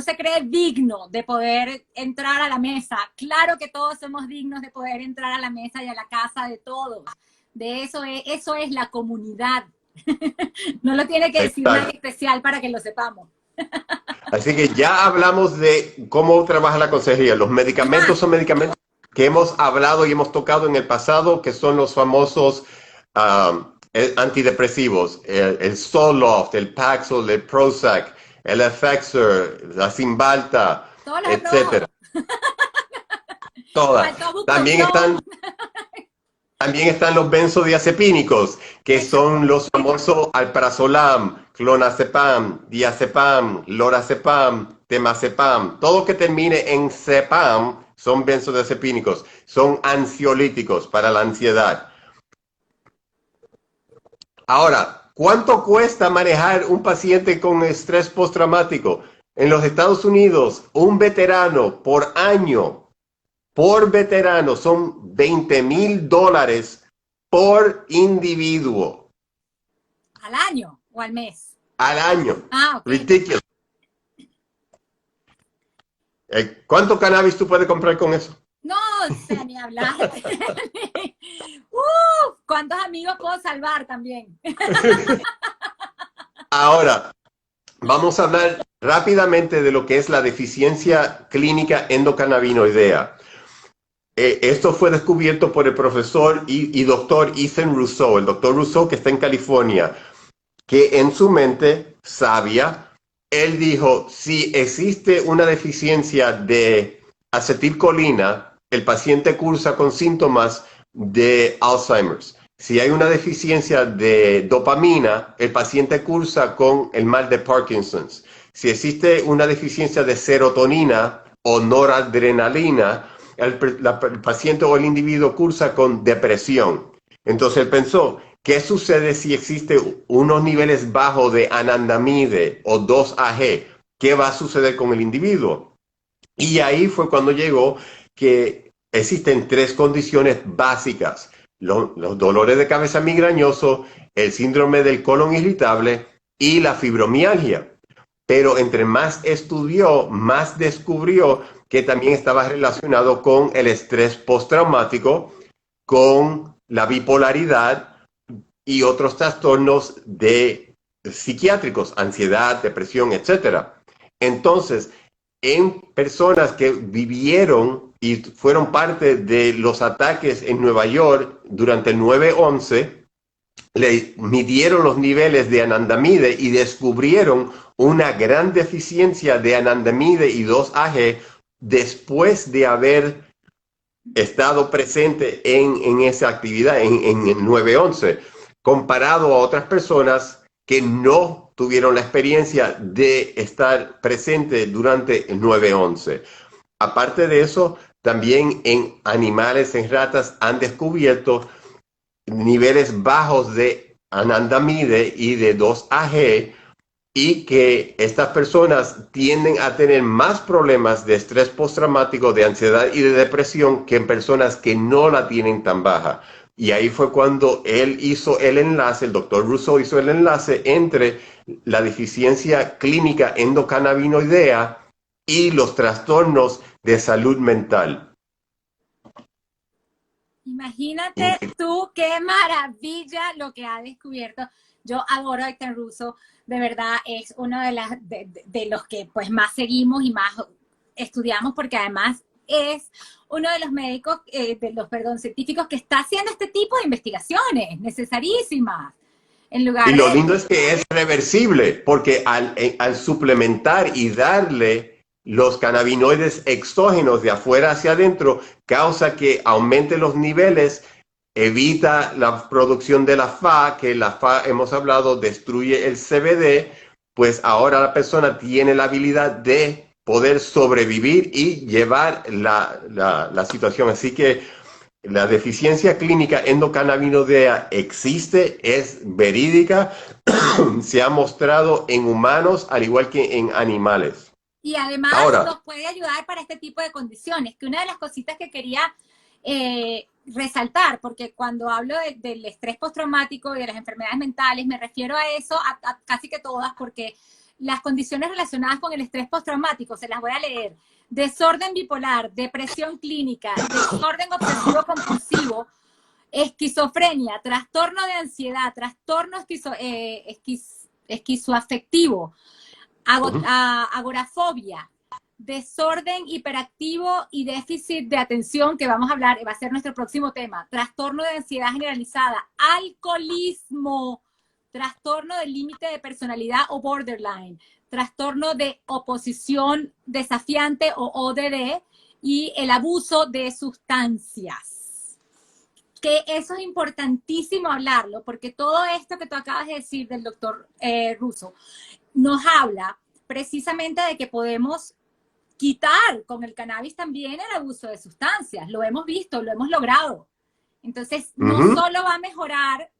se cree digno de poder entrar a la mesa. Claro que todos somos dignos de poder entrar a la mesa y a la casa de todos. De eso es la comunidad. No lo tiene que decir nadie especial para que lo sepamos. Así que ya hablamos de cómo trabaja la consejería. Los medicamentos son medicamentos que hemos hablado y hemos tocado en el pasado, que son los famosos antidepresivos, el Zoloft, el Paxil, el Prozac, el Effexor, la Cymbalta, etcétera. Todas. También están los benzodiazepínicos, que son los famosos alprazolam, clonazepam, diazepam, lorazepam, temazepam. Todo que termine en cepam son benzodiazepínicos, son ansiolíticos para la ansiedad. Ahora, ¿cuánto cuesta manejar un paciente con estrés postraumático? En los Estados Unidos, un veterano por año, por veterano, son $20,000 por individuo. ¿Al año o al mes? Al año. Okay. Ridiculous. ¿Cuánto cannabis tú puedes comprar con eso? No sé ni hablar. ¿Cuántos amigos puedo salvar también? Ahora, vamos a hablar rápidamente de lo que es la deficiencia clínica endocannabinoidea. Esto fue descubierto por el profesor y doctor Ethan Rousseau, el doctor Rousseau que está en California, que en su mente sabia, él dijo, si existe una deficiencia de acetilcolina, el paciente cursa con síntomas de Alzheimer's. Si hay una deficiencia de dopamina, el paciente cursa con el mal de Parkinson's. Si existe una deficiencia de serotonina o noradrenalina, el paciente o el individuo cursa con depresión. Entonces él pensó, ¿qué sucede si existe unos niveles bajos de anandamide o 2-AG? ¿Qué va a suceder con el individuo? Y ahí fue cuando llegó que existen tres condiciones básicas. Los dolores de cabeza migrañosos, el síndrome del colon irritable y la fibromialgia. Pero entre más estudió, más descubrió que también estaba relacionado con el estrés postraumático, con la bipolaridad y otros trastornos psiquiátricos, ansiedad, depresión, etc. Entonces, en personas que vivieron y fueron parte de los ataques en Nueva York durante el 9/11, le midieron los niveles de anandamide y descubrieron una gran deficiencia de anandamide y 2-AG después de haber estado presente en esa actividad, en el 9/11, comparado a otras personas que no tuvieron la experiencia de estar presente durante el 9/11. Aparte de eso, también en animales, en ratas, han descubierto niveles bajos de anandamide y de 2-AG, y que estas personas tienden a tener más problemas de estrés postraumático, de ansiedad y de depresión que en personas que no la tienen tan baja. Y ahí fue cuando él hizo el enlace, el doctor Rousseau hizo el enlace entre la deficiencia clínica endocannabinoidea y los trastornos de salud mental. Imagínate tú qué maravilla lo que ha descubierto. Yo adoro a Ethan Rousseau, de verdad es uno de los que pues más seguimos y más estudiamos, porque además es uno de los médicos, científicos que está haciendo este tipo de investigaciones necesarísimas. En lugar y lo lindo es que es reversible, porque al suplementar y darle los cannabinoides exógenos de afuera hacia adentro, causa que aumente los niveles, evita la producción de la FA, que la FA, hemos hablado, destruye el CBD, pues ahora la persona tiene la habilidad de poder sobrevivir y llevar la situación. Así que la deficiencia clínica endocannabinoidea existe, es verídica, se ha mostrado en humanos al igual que en animales. Y además nos puede ayudar para este tipo de condiciones, que una de las cositas que quería resaltar, porque cuando hablo del estrés postraumático y de las enfermedades mentales, me refiero a eso, a casi que todas, porque las condiciones relacionadas con el estrés postraumático, se las voy a leer: desorden bipolar, depresión clínica, desorden obsesivo compulsivo, esquizofrenia, trastorno de ansiedad, trastorno esquizoafectivo, agorafobia, desorden hiperactivo y déficit de atención, que vamos a hablar, va a ser nuestro próximo tema, trastorno de ansiedad generalizada, alcoholismo, trastorno del límite de personalidad o borderline, trastorno de oposición desafiante o ODD, y el abuso de sustancias. Que eso es importantísimo hablarlo, porque todo esto que tú acabas de decir del doctor Rousseau nos habla precisamente de que podemos quitar con el cannabis también el abuso de sustancias. Lo hemos visto, lo hemos logrado. Entonces, no solo va a mejorar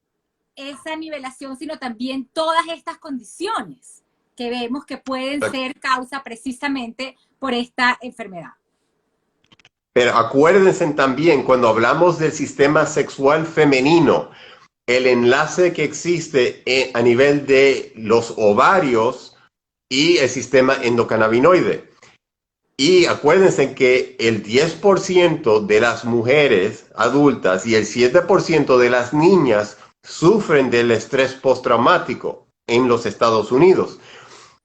esa nivelación, sino también todas estas condiciones que vemos que pueden ser causa precisamente por esta enfermedad. Pero acuérdense también, cuando hablamos del sistema sexual femenino, el enlace que existe a nivel de los ovarios y el sistema endocannabinoide. Y acuérdense que el 10% de las mujeres adultas y el 7% de las niñas sufren del estrés postraumático. en los Estados Unidos.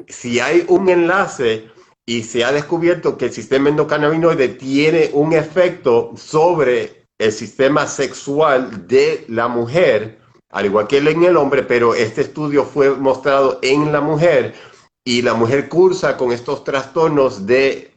Si hay un enlace y se ha descubierto que el sistema endocannabinoide tiene un efecto sobre el sistema sexual de la mujer, al igual que en el hombre, pero este estudio fue mostrado en la mujer y la mujer cursa con estos trastornos de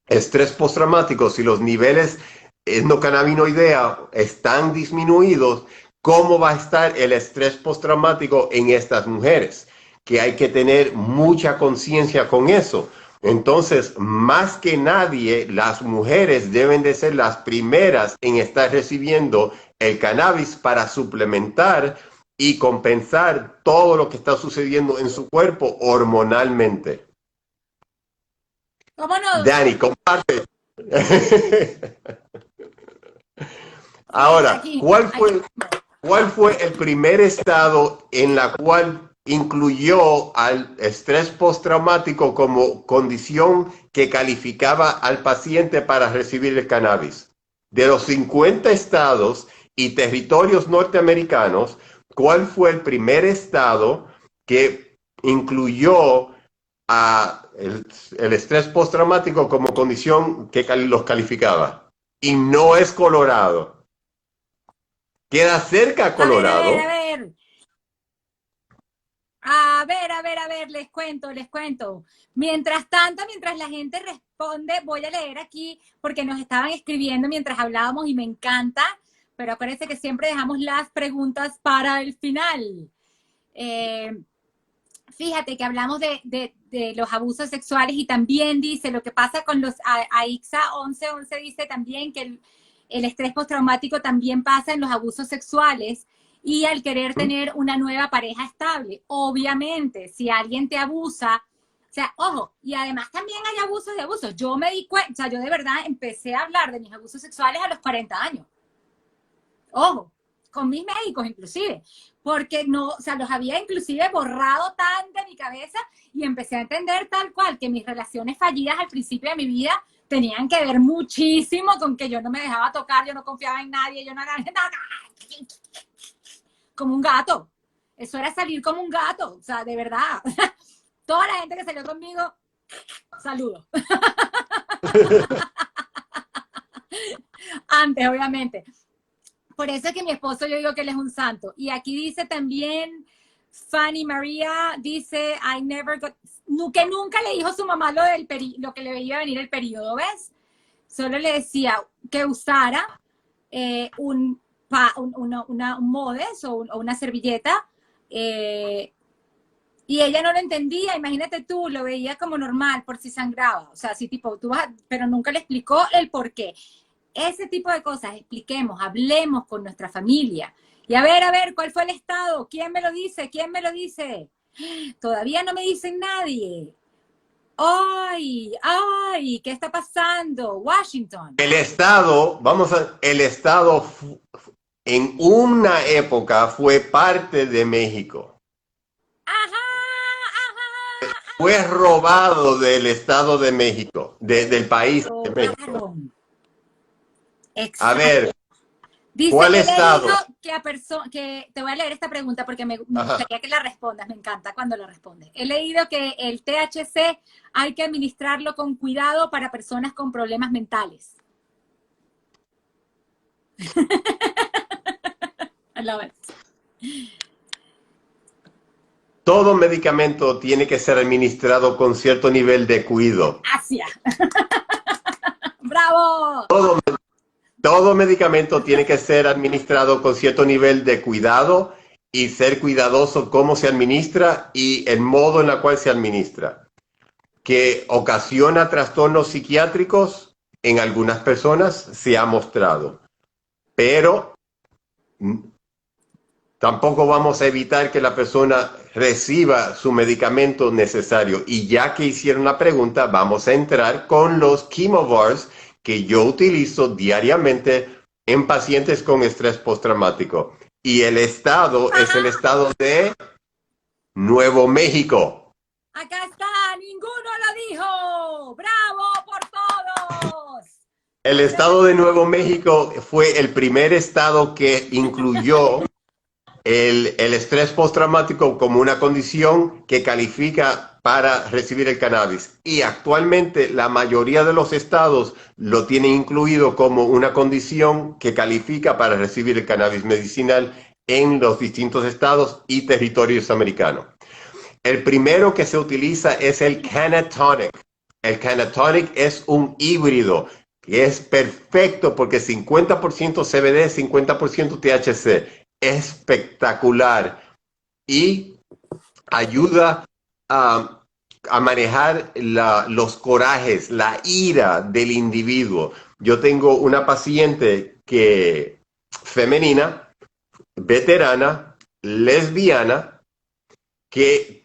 estrés postraumático, si los niveles endocannabinoidea están disminuidos, ¿cómo va a estar el estrés postraumático en estas mujeres? Que hay que tener mucha conciencia con eso. Entonces, más que nadie, las mujeres deben de ser las primeras en estar recibiendo el cannabis para suplementar y compensar todo lo que está sucediendo en su cuerpo hormonalmente. ¿Cómo no? Dani, comparte. Ahora, Aquí, ¿cuál fue el primer estado en la cual incluyó al estrés postraumático como condición que calificaba al paciente para recibir el cannabis? De los 50 estados y territorios norteamericanos, ¿cuál fue el primer estado que incluyó el estrés postraumático como condición que los calificaba? Y no es Colorado. Queda cerca a Colorado. A ver, les cuento. Mientras tanto, mientras la gente responde, voy a leer aquí porque nos estaban escribiendo mientras hablábamos y me encanta, pero acuérdense que siempre dejamos las preguntas para el final. Fíjate que hablamos de los abusos sexuales y también dice lo que pasa con los AIXA 1111 dice también que el estrés postraumático también pasa en los abusos sexuales y al querer tener una nueva pareja estable. Obviamente, si alguien te abusa, o sea, ojo, y además también hay abusos de abusos. Yo me di cuenta, o sea, yo de verdad empecé a hablar de mis abusos sexuales a los 40 años. Ojo, con mis médicos inclusive, porque no, o sea, los había inclusive borrado tan de mi cabeza y empecé a entender tal cual que mis relaciones fallidas al principio de mi vida tenían que ver muchísimo con que yo no me dejaba tocar, yo no confiaba en nadie, yo no era nada, como un gato. Eso era salir como un gato, o sea, de verdad. Toda la gente que salió conmigo, saludo. Antes, obviamente. Por eso es que mi esposo, yo digo que él es un santo. Y aquí dice también, Fanny María, dice, I never got, que nunca le dijo a su mamá lo que le iba a venir el periodo, ¿ves? Solo le decía que usara un modes o una servilleta, y ella no lo entendía, imagínate tú, lo veía como normal por si sangraba, o sea, así tipo, pero nunca le explicó el por qué. Ese tipo de cosas, expliquemos, hablemos con nuestra familia. Y a ver, ¿cuál fue el estado? ¿Quién me lo dice? ¿Quién me lo dice? Todavía no me dicen nadie. ¡Ay! ¿Qué está pasando? Washington. El estado en una época fue parte de México. Fue robado del Estado de México, del país de México. Exacto. A ver, dice ¿cuál estado? Que te voy a leer esta pregunta porque me gustaría que la respondas, me encanta cuando la respondes. He leído que el THC hay que administrarlo con cuidado para personas con problemas mentales. I love it. Todo medicamento tiene que ser administrado con cierto nivel de cuidado. Gracias. ¡Bravo! Todo medicamento tiene que ser administrado con cierto nivel de cuidado y ser cuidadoso cómo se administra y el modo en el cual se administra. Que ocasiona trastornos psiquiátricos en algunas personas se ha mostrado. Pero tampoco vamos a evitar que la persona reciba su medicamento necesario. Y ya que hicieron la pregunta, vamos a entrar con los Chemovars que yo utilizo diariamente en pacientes con estrés postraumático. Y el estado es el estado de Nuevo México. Acá está, ninguno lo dijo. ¡Bravo por todos! El estado de Nuevo México fue el primer estado que incluyó el estrés postraumático como una condición que califica para recibir el cannabis. Y actualmente la mayoría de los estados lo tienen incluido como una condición que califica para recibir el cannabis medicinal en los distintos estados y territorios americanos. El primero que se utiliza es el Cannatonic. El Cannatonic es un híbrido que es perfecto porque 50% CBD, 50% THC. Espectacular y ayuda a manejar los corajes, la ira del individuo. Yo tengo una paciente que femenina, veterana, lesbiana, que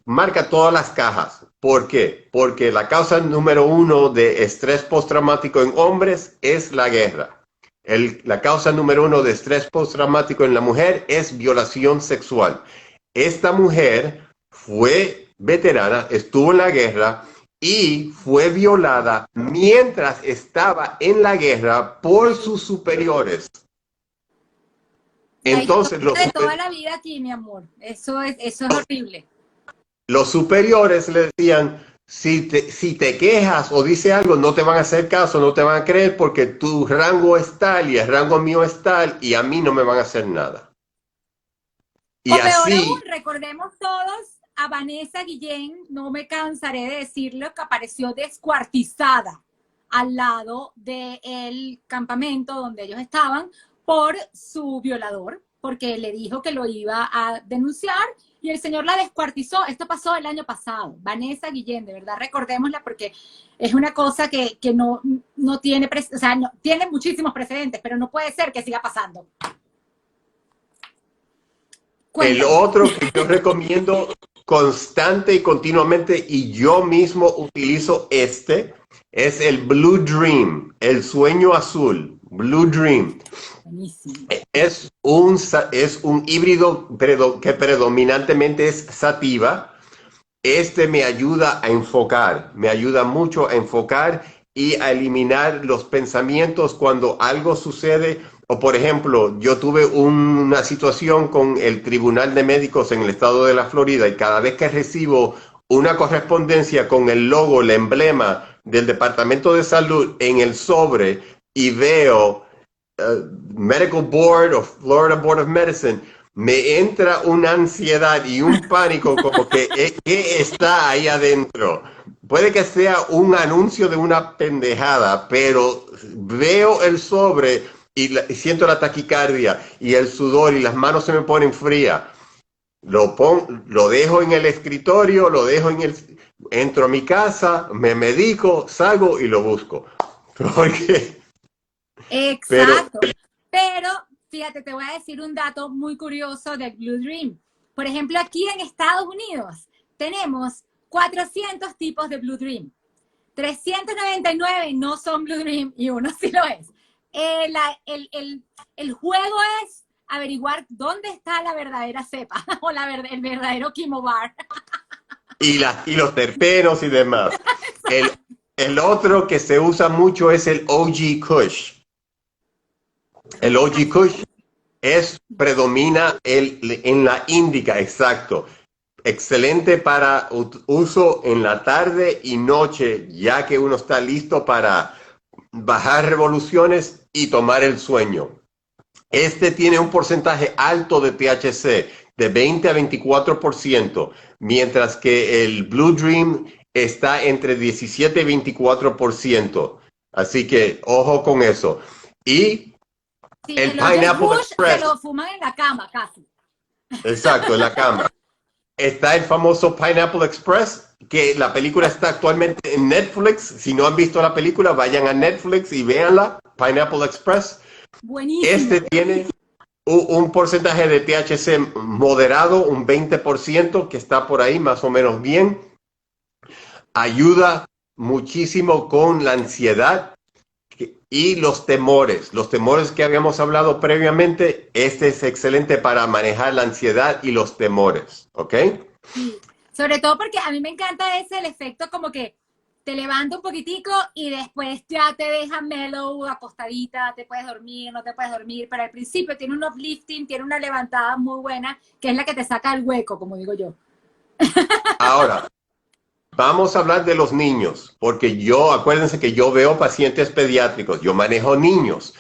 marca todas las cajas. ¿Por qué? Porque la causa número 1 de estrés postraumático en hombres es la guerra. La causa número 1 de estrés postraumático en la mujer es violación sexual. Esta mujer fue veterana, estuvo en la guerra y fue violada mientras estaba en la guerra por sus superiores. Entonces, de toda la vida aquí, mi amor. Eso es horrible. Los superiores le decían, si te quejas o dices algo, no te van a hacer caso, no te van a creer porque tu rango es tal y el rango mío es tal y a mí no me van a hacer nada. Y o peor así, aún, recordemos todos a Vanessa Guillén, no me cansaré de decirlo, que apareció descuartizada al lado del campamento donde ellos estaban por su violador, porque le dijo que lo iba a denunciar y el señor la descuartizó. Esto pasó el año pasado. Vanessa Guillén, de verdad, recordémosla porque es una cosa que no tiene, o sea, tiene muchísimos precedentes, pero no puede ser que siga pasando. Cuéntame. El otro que yo recomiendo constante y continuamente, y yo mismo utilizo es el Blue Dream, el sueño azul, Blue Dream. Buenísimo. Es un híbrido que predominantemente es sativa. Me ayuda a enfocar, me ayuda mucho a enfocar y a eliminar los pensamientos cuando algo sucede. O por ejemplo, yo tuve una situación con el Tribunal de Médicos en el estado de la Florida y cada vez que recibo una correspondencia con el logo, el emblema del Departamento de Salud en el sobre y veo Medical Board o Florida Board of Medicine, me entra una ansiedad y un pánico como que ¿qué está ahí adentro? Puede que sea un anuncio de una pendejada, pero veo el sobre y siento la taquicardia y el sudor y las manos se me ponen frías. Lo dejo en el escritorio, entro a mi casa, me medico, salgo y lo busco. Porque... Exacto. Pero fíjate, te voy a decir un dato muy curioso del Blue Dream. Por ejemplo, aquí en Estados Unidos tenemos 400 tipos de Blue Dream. 399 no son Blue Dream y uno sí lo es. El juego es averiguar dónde está la verdadera cepa o el verdadero Chemobar. Y los terpenos y demás. El otro que se usa mucho es el OG Kush. El OG Kush predomina en la índica, exacto. Excelente para uso en la tarde y noche, ya que uno está listo para bajar revoluciones y tomar el sueño. Tiene un porcentaje alto de THC, de 20 a 24%, mientras que el Blue Dream está entre 17 y 24%. Así que ojo con eso. Y sí, el Pineapple Express. Se lo fuman en la cama casi. Exacto, en la cama. Está el famoso Pineapple Express, que la película está actualmente en Netflix. Si no han visto la película, vayan a Netflix y véanla, Pineapple Express. Buenísimo. Tiene un porcentaje de THC moderado, un 20%, que está por ahí más o menos bien. Ayuda muchísimo con la ansiedad y los temores que habíamos hablado previamente. Es excelente para manejar la ansiedad y los temores, ¿ok? Sí. Sobre todo porque a mí me encanta el efecto como que te levanta un poquitico y después ya te deja mellow, acostadita, te puedes dormir, no te puedes dormir, pero al principio tiene un uplifting, tiene una levantada muy buena, que es la que te saca el hueco, como digo yo. Ahora, vamos a hablar de los niños, porque acuérdense que yo veo pacientes pediátricos, yo manejo niños.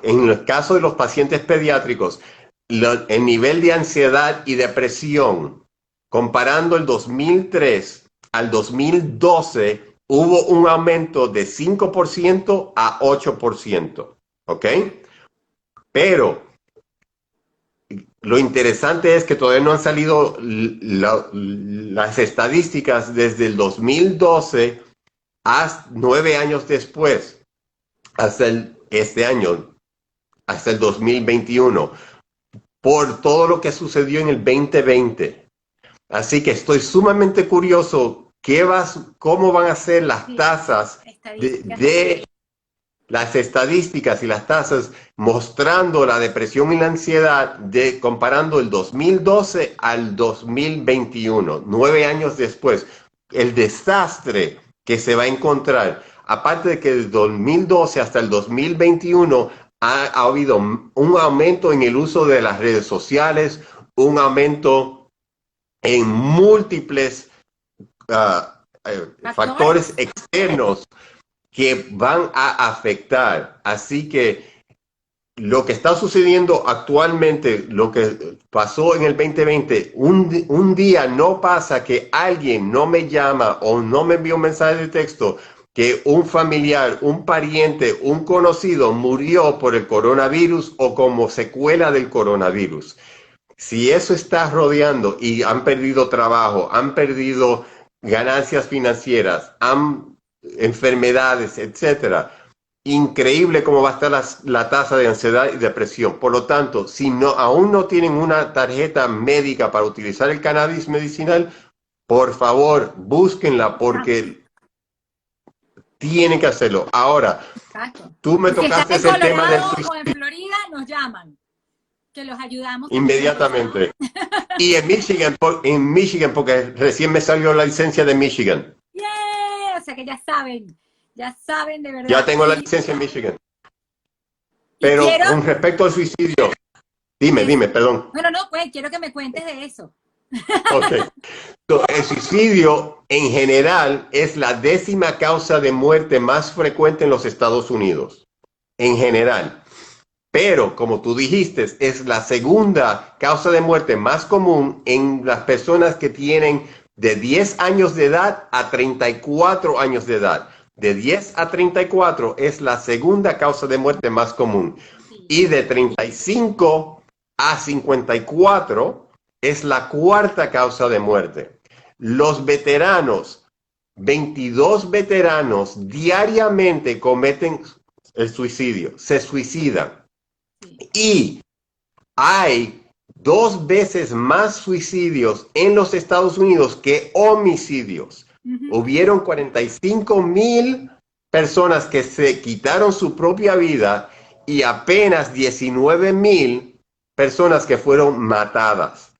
En el caso de los pacientes pediátricos, el nivel de ansiedad y depresión, comparando el 2003 al 2012, hubo un aumento de 5% a 8%, ¿ok? Pero lo interesante es que todavía no han salido las estadísticas desde el 2012 hasta 9 años después, hasta este año, hasta el 2021, por todo lo que sucedió en el 2020. Así que estoy sumamente curioso cómo van a ser las tasas de las estadísticas y las tasas mostrando la depresión y la ansiedad comparando el 2012 al 2021, 9 años después. El desastre que se va a encontrar, aparte de que del 2012 hasta el 2021 ha habido un aumento en el uso de las redes sociales, un aumento en múltiples factores externos que van a afectar. Así que lo que está sucediendo actualmente, lo que pasó en el 2020, un día no pasa que alguien no me llama o no me envía un mensaje de texto que un familiar, un pariente, un conocido murió por el coronavirus o como secuela del coronavirus. Si eso está rodeando y han perdido trabajo, han perdido ganancias financieras, enfermedades, etcétera, increíble cómo va a estar la tasa de ansiedad y depresión. Por lo tanto, si aún no tienen una tarjeta médica para utilizar el cannabis medicinal, por favor, búsquenla porque tienen que hacerlo. Ahora, tú me tocaste el tema del suicidio. O en Florida nos llaman, que los ayudamos inmediatamente. Y en Michigan, porque recién me salió la licencia de Michigan. Yeah, o sea que ya saben de verdad. Ya tengo la licencia en Michigan. Pero con respecto al suicidio, dime, perdón. No, pues quiero que me cuentes de eso. Ok. El suicidio en general es la 10ª causa de muerte más frecuente en los Estados Unidos. En general. Pero, como tú dijiste, es la 2ª causa de muerte más común en las personas que tienen de 10 años de edad a 34 años de edad. De 10 a 34 es la 2ª causa de muerte más común. Y de 35 a 54 es la 4ª causa de muerte. Los veteranos, 22 veteranos diariamente cometen el suicidio, se suicidan. Y hay 2 veces más suicidios en los Estados Unidos que homicidios. Hubieron 45,000 personas que se quitaron su propia vida y apenas 19,000 personas que fueron matadas.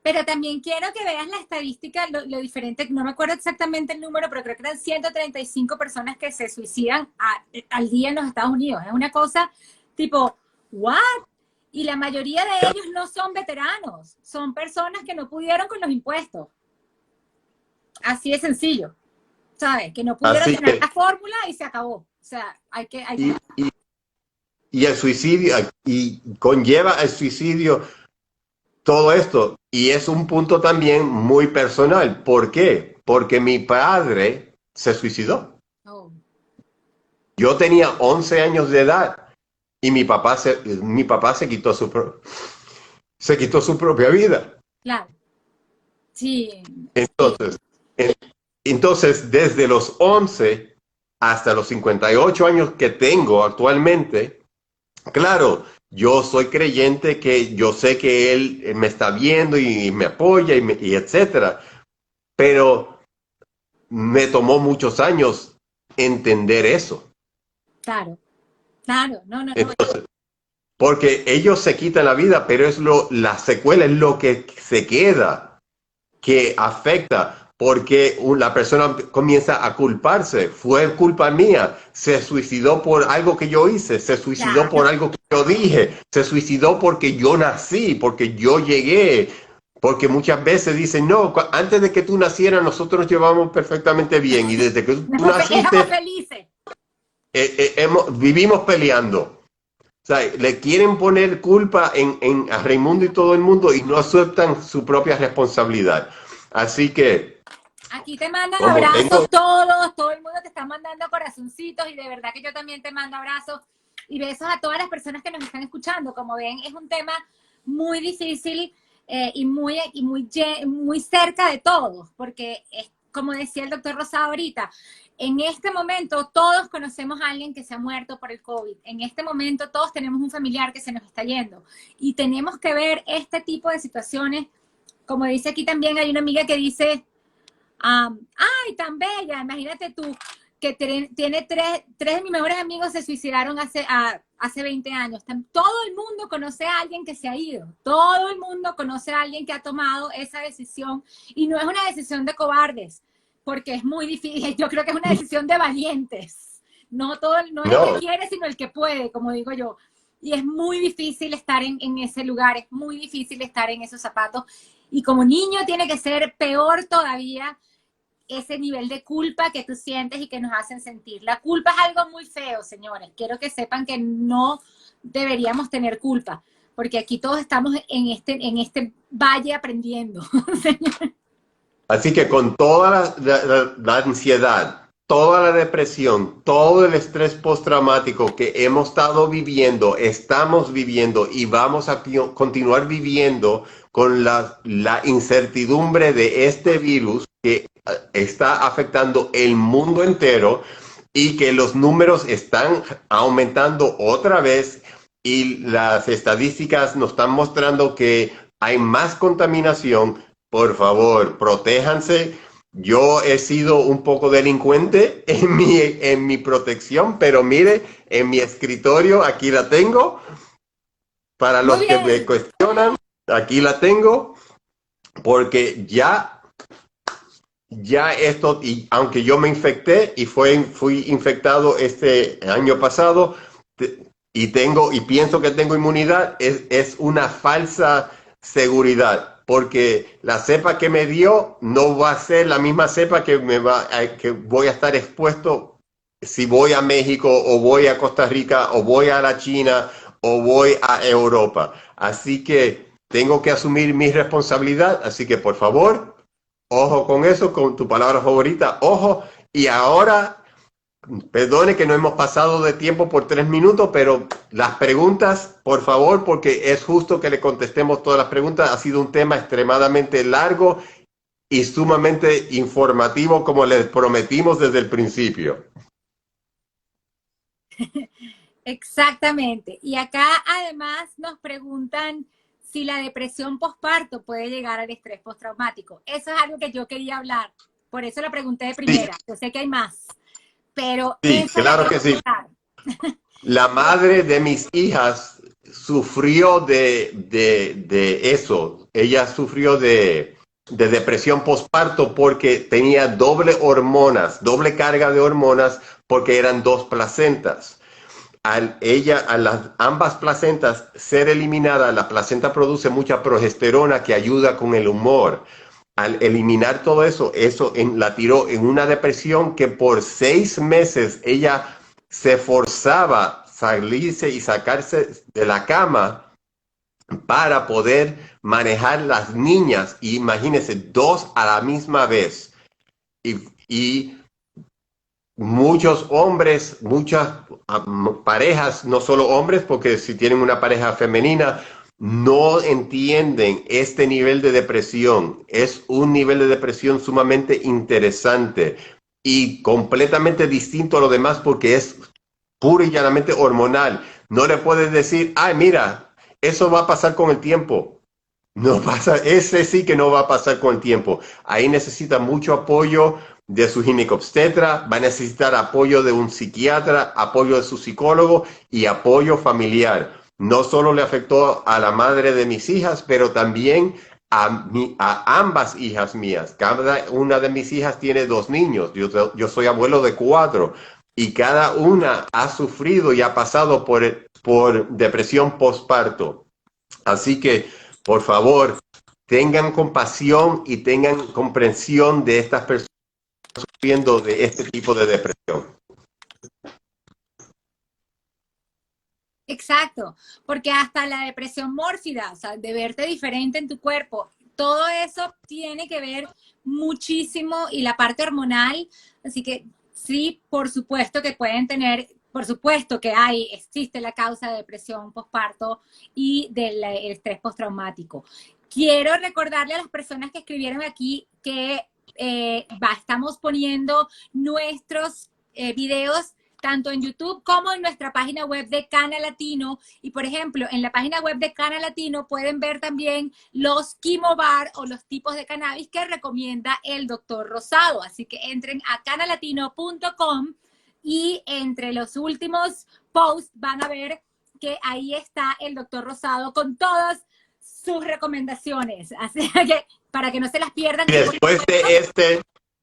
Pero también quiero que veas la estadística, lo diferente, no me acuerdo exactamente el número, pero creo que eran 135 personas que se suicidan al día en los Estados Unidos. Es una cosa tipo, ¿what? Y la mayoría de ellos no son veteranos, son personas que no pudieron con los impuestos. Así de sencillo, ¿sabes? Que no pudieron tener la fórmula y se acabó. O sea, hay que... Y el suicidio, y conlleva el suicidio todo esto. Y es un punto también muy personal. ¿Por qué? Porque mi padre se suicidó. Oh. Yo tenía 11 años de edad y mi papá se quitó su propia vida. Claro. Sí. Entonces, desde los 11 hasta los 58 años que tengo actualmente, claro, yo soy creyente, que yo sé que él me está viendo y me apoya y etcétera, pero me tomó muchos años entender eso. Claro, no. Entonces, porque ellos se quitan la vida, pero es la secuela, es lo que se queda, que afecta. porque la persona comienza a culparse. Fue culpa mía, se suicidó por algo que yo hice, se suicidó por Claro. algo que yo dije, se suicidó porque yo nací, porque yo llegué. Porque muchas veces dicen, no, antes de que tú nacieras nosotros nos llevamos perfectamente bien y desde que tú Éramos naciste felices. vivimos peleando. O sea, le quieren poner culpa a Raimundo y todo el mundo y no aceptan su propia responsabilidad. Así que, Aquí te mandan como abrazos tengo, todos, todo el mundo te está mandando corazoncitos y de verdad que yo también te mando abrazos y besos a todas las personas que nos están escuchando. Como ven, es un tema muy difícil muy cerca de todos, porque es, como decía el doctor Rosado ahorita, en este momento todos conocemos a alguien que se ha muerto por el COVID. En este momento todos tenemos un familiar que se nos está yendo y tenemos que ver este tipo de situaciones. Como dice aquí también, hay una amiga que dice, ay, tan bella, imagínate tú, que tiene tres de mis mejores amigos se suicidaron hace 20 años. Todo el mundo conoce a alguien que se ha ido, todo el mundo conoce a alguien que ha tomado esa decisión y no es una decisión de cobardes, porque es muy difícil, yo creo que es una decisión de valientes. No, no es el que no, quiere, sino el que puede, como digo yo. Y es muy difícil estar en ese lugar, es muy difícil estar en esos zapatos. Y como niño tiene que ser peor todavía ese nivel de culpa que tú sientes y que nos hacen sentir. La culpa es algo muy feo, señores. Quiero que sepan que no deberíamos tener culpa, porque aquí todos estamos en este valle aprendiendo. así que con toda la ansiedad, toda la depresión, todo el estrés postraumático que hemos estado viviendo, estamos viviendo y vamos a continuar viviendo con la incertidumbre de este virus que está afectando el mundo entero y que los números están aumentando otra vez y las estadísticas nos están mostrando que hay más contaminación. Por favor, protéjanse. Yo he sido un poco delincuente en mi protección, pero mire, en mi escritorio, aquí la tengo. Para Muy los que me bien. cuestionan, aquí la tengo, porque ya esto, y aunque yo me infecté y fui infectado este año pasado, y pienso que tengo inmunidad, es una falsa seguridad, porque la cepa que me dio no va a ser la misma cepa que voy a estar expuesto si voy a México o voy a Costa Rica o voy a la China o voy a Europa. Así que tengo que asumir mi responsabilidad, así que por favor, ojo con eso, con tu palabra favorita, ojo. Y ahora, perdone que no hemos pasado de tiempo por 3 minutos, pero las preguntas, por favor, porque es justo que le contestemos todas las preguntas. Ha sido un tema extremadamente largo y sumamente informativo, como les prometimos desde el principio. Exactamente. Y acá además nos preguntan si la depresión postparto puede llegar al estrés postraumático. Eso es algo que yo quería hablar. Por eso lo pregunté de Sí, primera. Yo sé que hay más, pero sí, eso lo claro quería que sí. hablar. La madre de mis hijas sufrió de eso. Ella sufrió de depresión postparto porque tenía doble carga de hormonas, porque eran dos placentas. Ambas placentas ser eliminadas, la placenta produce mucha progesterona que ayuda con el humor. Al eliminar todo eso, la tiró en una depresión que por 6 meses ella se forzaba a salirse y sacarse de la cama para poder manejar las niñas. Y imagínense, dos a la misma vez. Y muchos hombres, muchas parejas, no solo hombres, porque si tienen una pareja femenina, no entienden este nivel de depresión. Es un nivel de depresión sumamente interesante y completamente distinto a lo demás porque es puro y llanamente hormonal. No le puedes decir, ay, mira, eso va a pasar con el tiempo. No pasa, ese sí que no va a pasar con el tiempo. Ahí necesita mucho apoyo de su ginecobstetra, va a necesitar apoyo de un psiquiatra, apoyo de su psicólogo y apoyo familiar. No solo le afectó a la madre de mis hijas, pero también a ambas hijas mías. Cada una de mis hijas tiene 2 niños. Yo soy abuelo de 4 y cada una ha sufrido y ha pasado por depresión postparto. Así que, por favor, tengan compasión y tengan comprensión de estas personas sufriendo de este tipo de depresión. Exacto, porque hasta la depresión mórbida, o sea, de verte diferente en tu cuerpo, todo eso tiene que ver muchísimo y la parte hormonal, así que sí, por supuesto que pueden tener, por supuesto que existe la causa de depresión postparto y del estrés postraumático. Quiero recordarle a las personas que escribieron aquí que estamos poniendo nuestros videos tanto en YouTube como en nuestra página web de Cana Latino. Y, por ejemplo, en la página web de Cana Latino pueden ver también los Chemobar o los tipos de cannabis que recomienda el doctor Rosado. Así que entren a canalatino.com y entre los últimos posts van a ver que ahí está el doctor Rosado con todas sus recomendaciones. Así que para que no se las pierdan.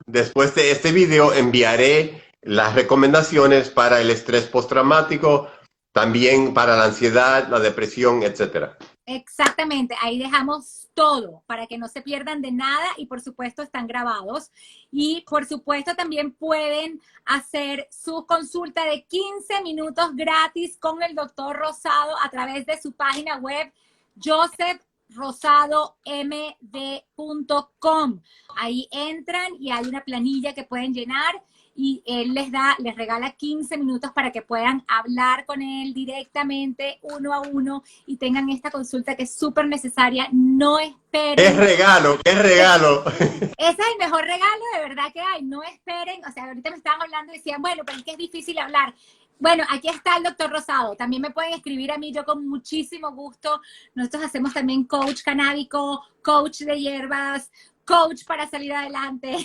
Después de este video enviaré las recomendaciones para el estrés postraumático, también para la ansiedad, la depresión, etcétera. Exactamente, ahí dejamos todo para que no se pierdan de nada y por supuesto están grabados. Y por supuesto también pueden hacer su consulta de 15 minutos gratis con el doctor Rosado a través de su página web josephrosadomd.com. Ahí entran y hay una planilla que pueden llenar y él les regala 15 minutos para que puedan hablar con él directamente, uno a uno, y tengan esta consulta que es súper necesaria. No esperen. ¡Qué regalo! ¡Qué regalo! Ese es el mejor regalo de verdad que hay. No esperen. O sea, ahorita me estaban hablando y decían, bueno, pero es que es difícil hablar. Bueno, aquí está el doctor Rosado. También me pueden escribir a mí, yo con muchísimo gusto. Nosotros hacemos también coach canábico, coach de hierbas, coach para salir adelante,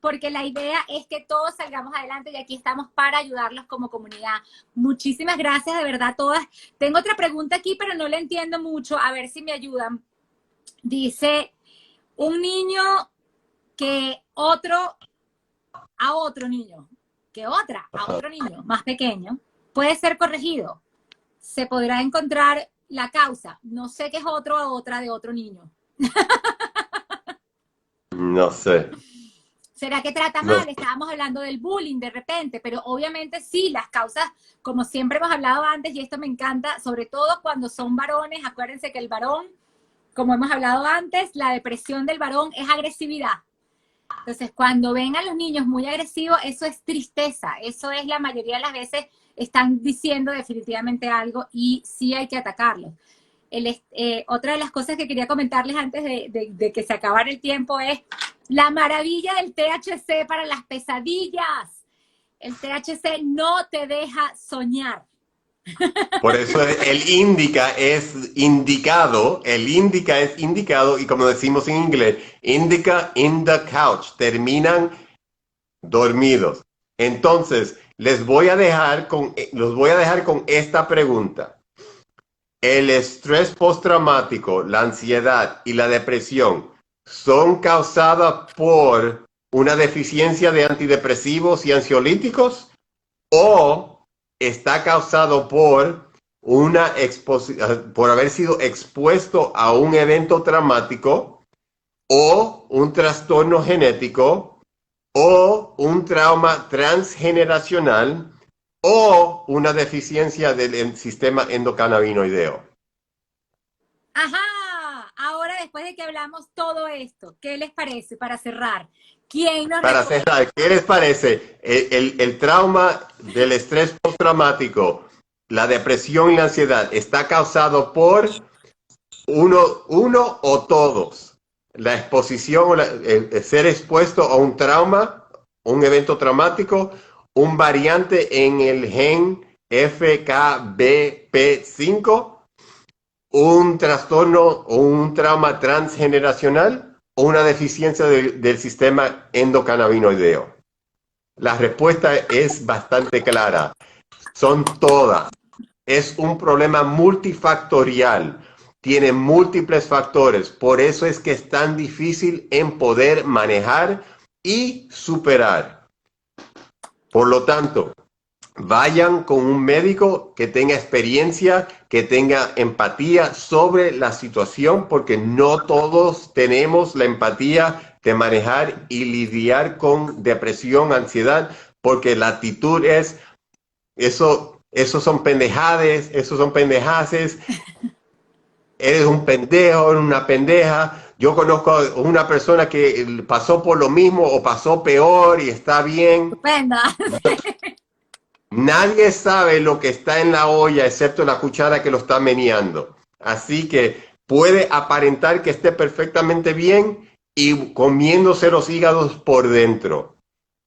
porque la idea es que todos salgamos adelante y aquí estamos para ayudarlos como comunidad. Muchísimas gracias, de verdad, todas. Tengo otra pregunta aquí, pero no la entiendo mucho. A ver si me ayudan. Dice, un niño que a otro niño más pequeño puede ser corregido. Se podrá encontrar la causa. No sé qué es otro a otra de otro niño. No sé. ¿Será que trata mal? Estábamos hablando del bullying de repente, pero obviamente sí, las causas, como siempre hemos hablado antes, y esto me encanta, sobre todo cuando son varones. Acuérdense que el varón, como hemos hablado antes, la depresión del varón es agresividad. Entonces, cuando ven a los niños muy agresivos, eso es tristeza. Eso es, la mayoría de las veces están diciendo definitivamente algo y sí hay que atacarlos. Otra de las cosas que quería comentarles antes de que se acabara el tiempo es la maravilla del THC para las pesadillas. El THC no te deja soñar. Por eso el indica es indicado y como decimos en inglés, indica in the couch, terminan dormidos. Entonces, los voy a dejar con esta pregunta. ¿El estrés postraumático, la ansiedad y la depresión son causadas por una deficiencia de antidepresivos y ansiolíticos o está causado por haber sido expuesto a un evento traumático o un trastorno genético o un trauma transgeneracional o una deficiencia del sistema endocannabinoideo? Ajá, ahora después de que hablamos todo esto, ¿qué les parece para cerrar? ¿Quién nos Para cerrar, ¿qué les parece? El trauma del estrés postraumático, la depresión y la ansiedad, ¿está causado por uno o todos? La exposición o el ser expuesto a un trauma, un evento traumático, un variante en el gen FKBP5, un trastorno o un trauma transgeneracional o una deficiencia del sistema endocannabinoideo. La respuesta es bastante clara. Son todas. Es un problema multifactorial. tiene múltiples factores. Por eso es que es tan difícil en poder manejar y superar. Por lo tanto, vayan con un médico que tenga experiencia, que tenga empatía sobre la situación, porque no todos tenemos la empatía de manejar y lidiar con depresión, ansiedad, porque la actitud es, eso son pendejades, esos son pendejaces, eres un pendejo, eres una pendeja. Yo conozco a una persona que pasó por lo mismo o pasó peor y está bien. Estupenda. Nadie sabe lo que está en la olla excepto la cuchara que lo está meneando. Así que puede aparentar que esté perfectamente bien y comiéndose los hígados por dentro.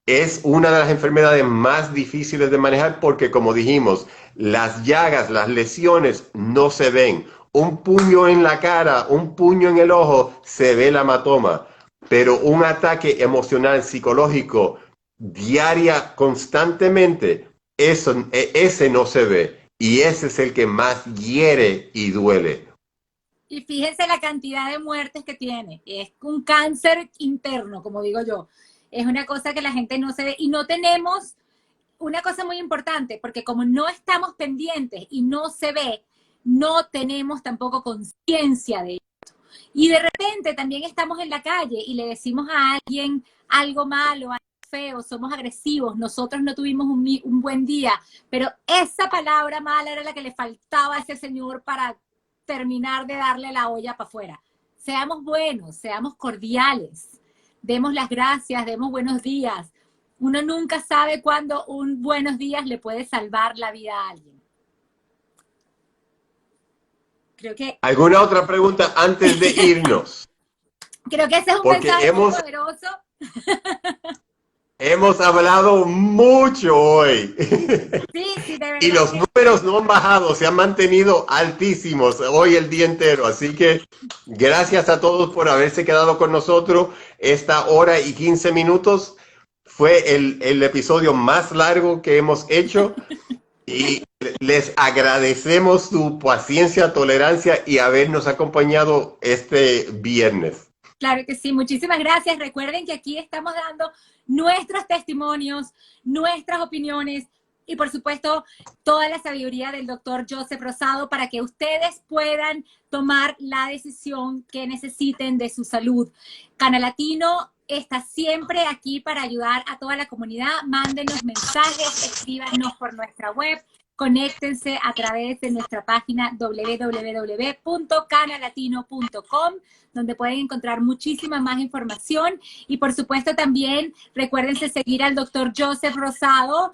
Es una de las enfermedades más difíciles de manejar porque, como dijimos, las llagas, las lesiones no se ven. Un puño en la cara, un puño en el ojo, se ve el hematoma. Pero un ataque emocional, psicológico, diaria, constantemente, ese no se ve. Y ese es el que más hiere y duele. Y fíjense la cantidad de muertes que tiene. Es un cáncer interno, como digo yo. Es una cosa que la gente no se ve. Y no tenemos una cosa muy importante, porque como no estamos pendientes y no se ve, no tenemos tampoco conciencia de esto. Y de repente también estamos en la calle y le decimos a alguien algo malo, algo feo, somos agresivos, nosotros no tuvimos un buen día, pero esa palabra mala era la que le faltaba a ese señor para terminar de darle la olla para afuera. Seamos buenos, seamos cordiales, demos las gracias, demos buenos días. Uno nunca sabe cuándo un buenos días le puede salvar la vida a alguien. Creo que... ¿Alguna otra pregunta antes de irnos? Creo que ese es un mensaje muy poderoso. Hemos hablado mucho hoy. Sí, de verdad. Y los números no han bajado, se han mantenido altísimos hoy el día entero. Así que gracias a todos por haberse quedado con nosotros. Esta hora y 15 minutos fue el episodio más largo que hemos hecho. Y les agradecemos su paciencia, tolerancia y habernos acompañado este viernes. Claro que sí, muchísimas gracias. Recuerden que aquí estamos dando nuestros testimonios, nuestras opiniones y por supuesto toda la sabiduría del doctor Joseph Rosado para que ustedes puedan tomar la decisión que necesiten de su salud. Canal Latino está siempre aquí para ayudar a toda la comunidad. Mándenos mensajes, escríbanos por nuestra web. Conéctense a través de nuestra página www.canalatino.com, donde pueden encontrar muchísima más información. Y por supuesto también recuérdense seguir al doctor Joseph Rosado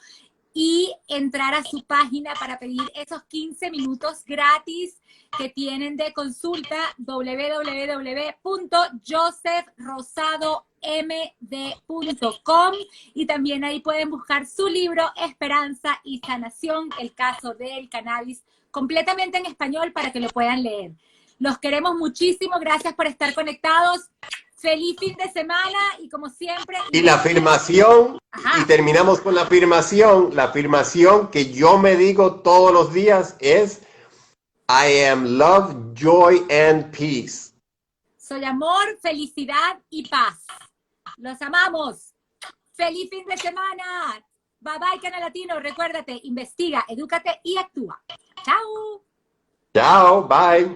y entrar a su página para pedir esos 15 minutos gratis que tienen de consulta, www.josephrosadomd.com, y también ahí pueden buscar su libro Esperanza y Sanación, el caso del cannabis, completamente en español para que lo puedan leer. Los queremos muchísimo, gracias por estar conectados. Feliz fin de semana y como siempre... Y la afirmación, y terminamos con la afirmación que yo me digo todos los días es I am love, joy and peace. Soy amor, felicidad y paz. Los amamos. Feliz fin de semana. Bye bye, Canal Latino. Recuérdate, investiga, edúcate y actúa. Chao. Chao, bye.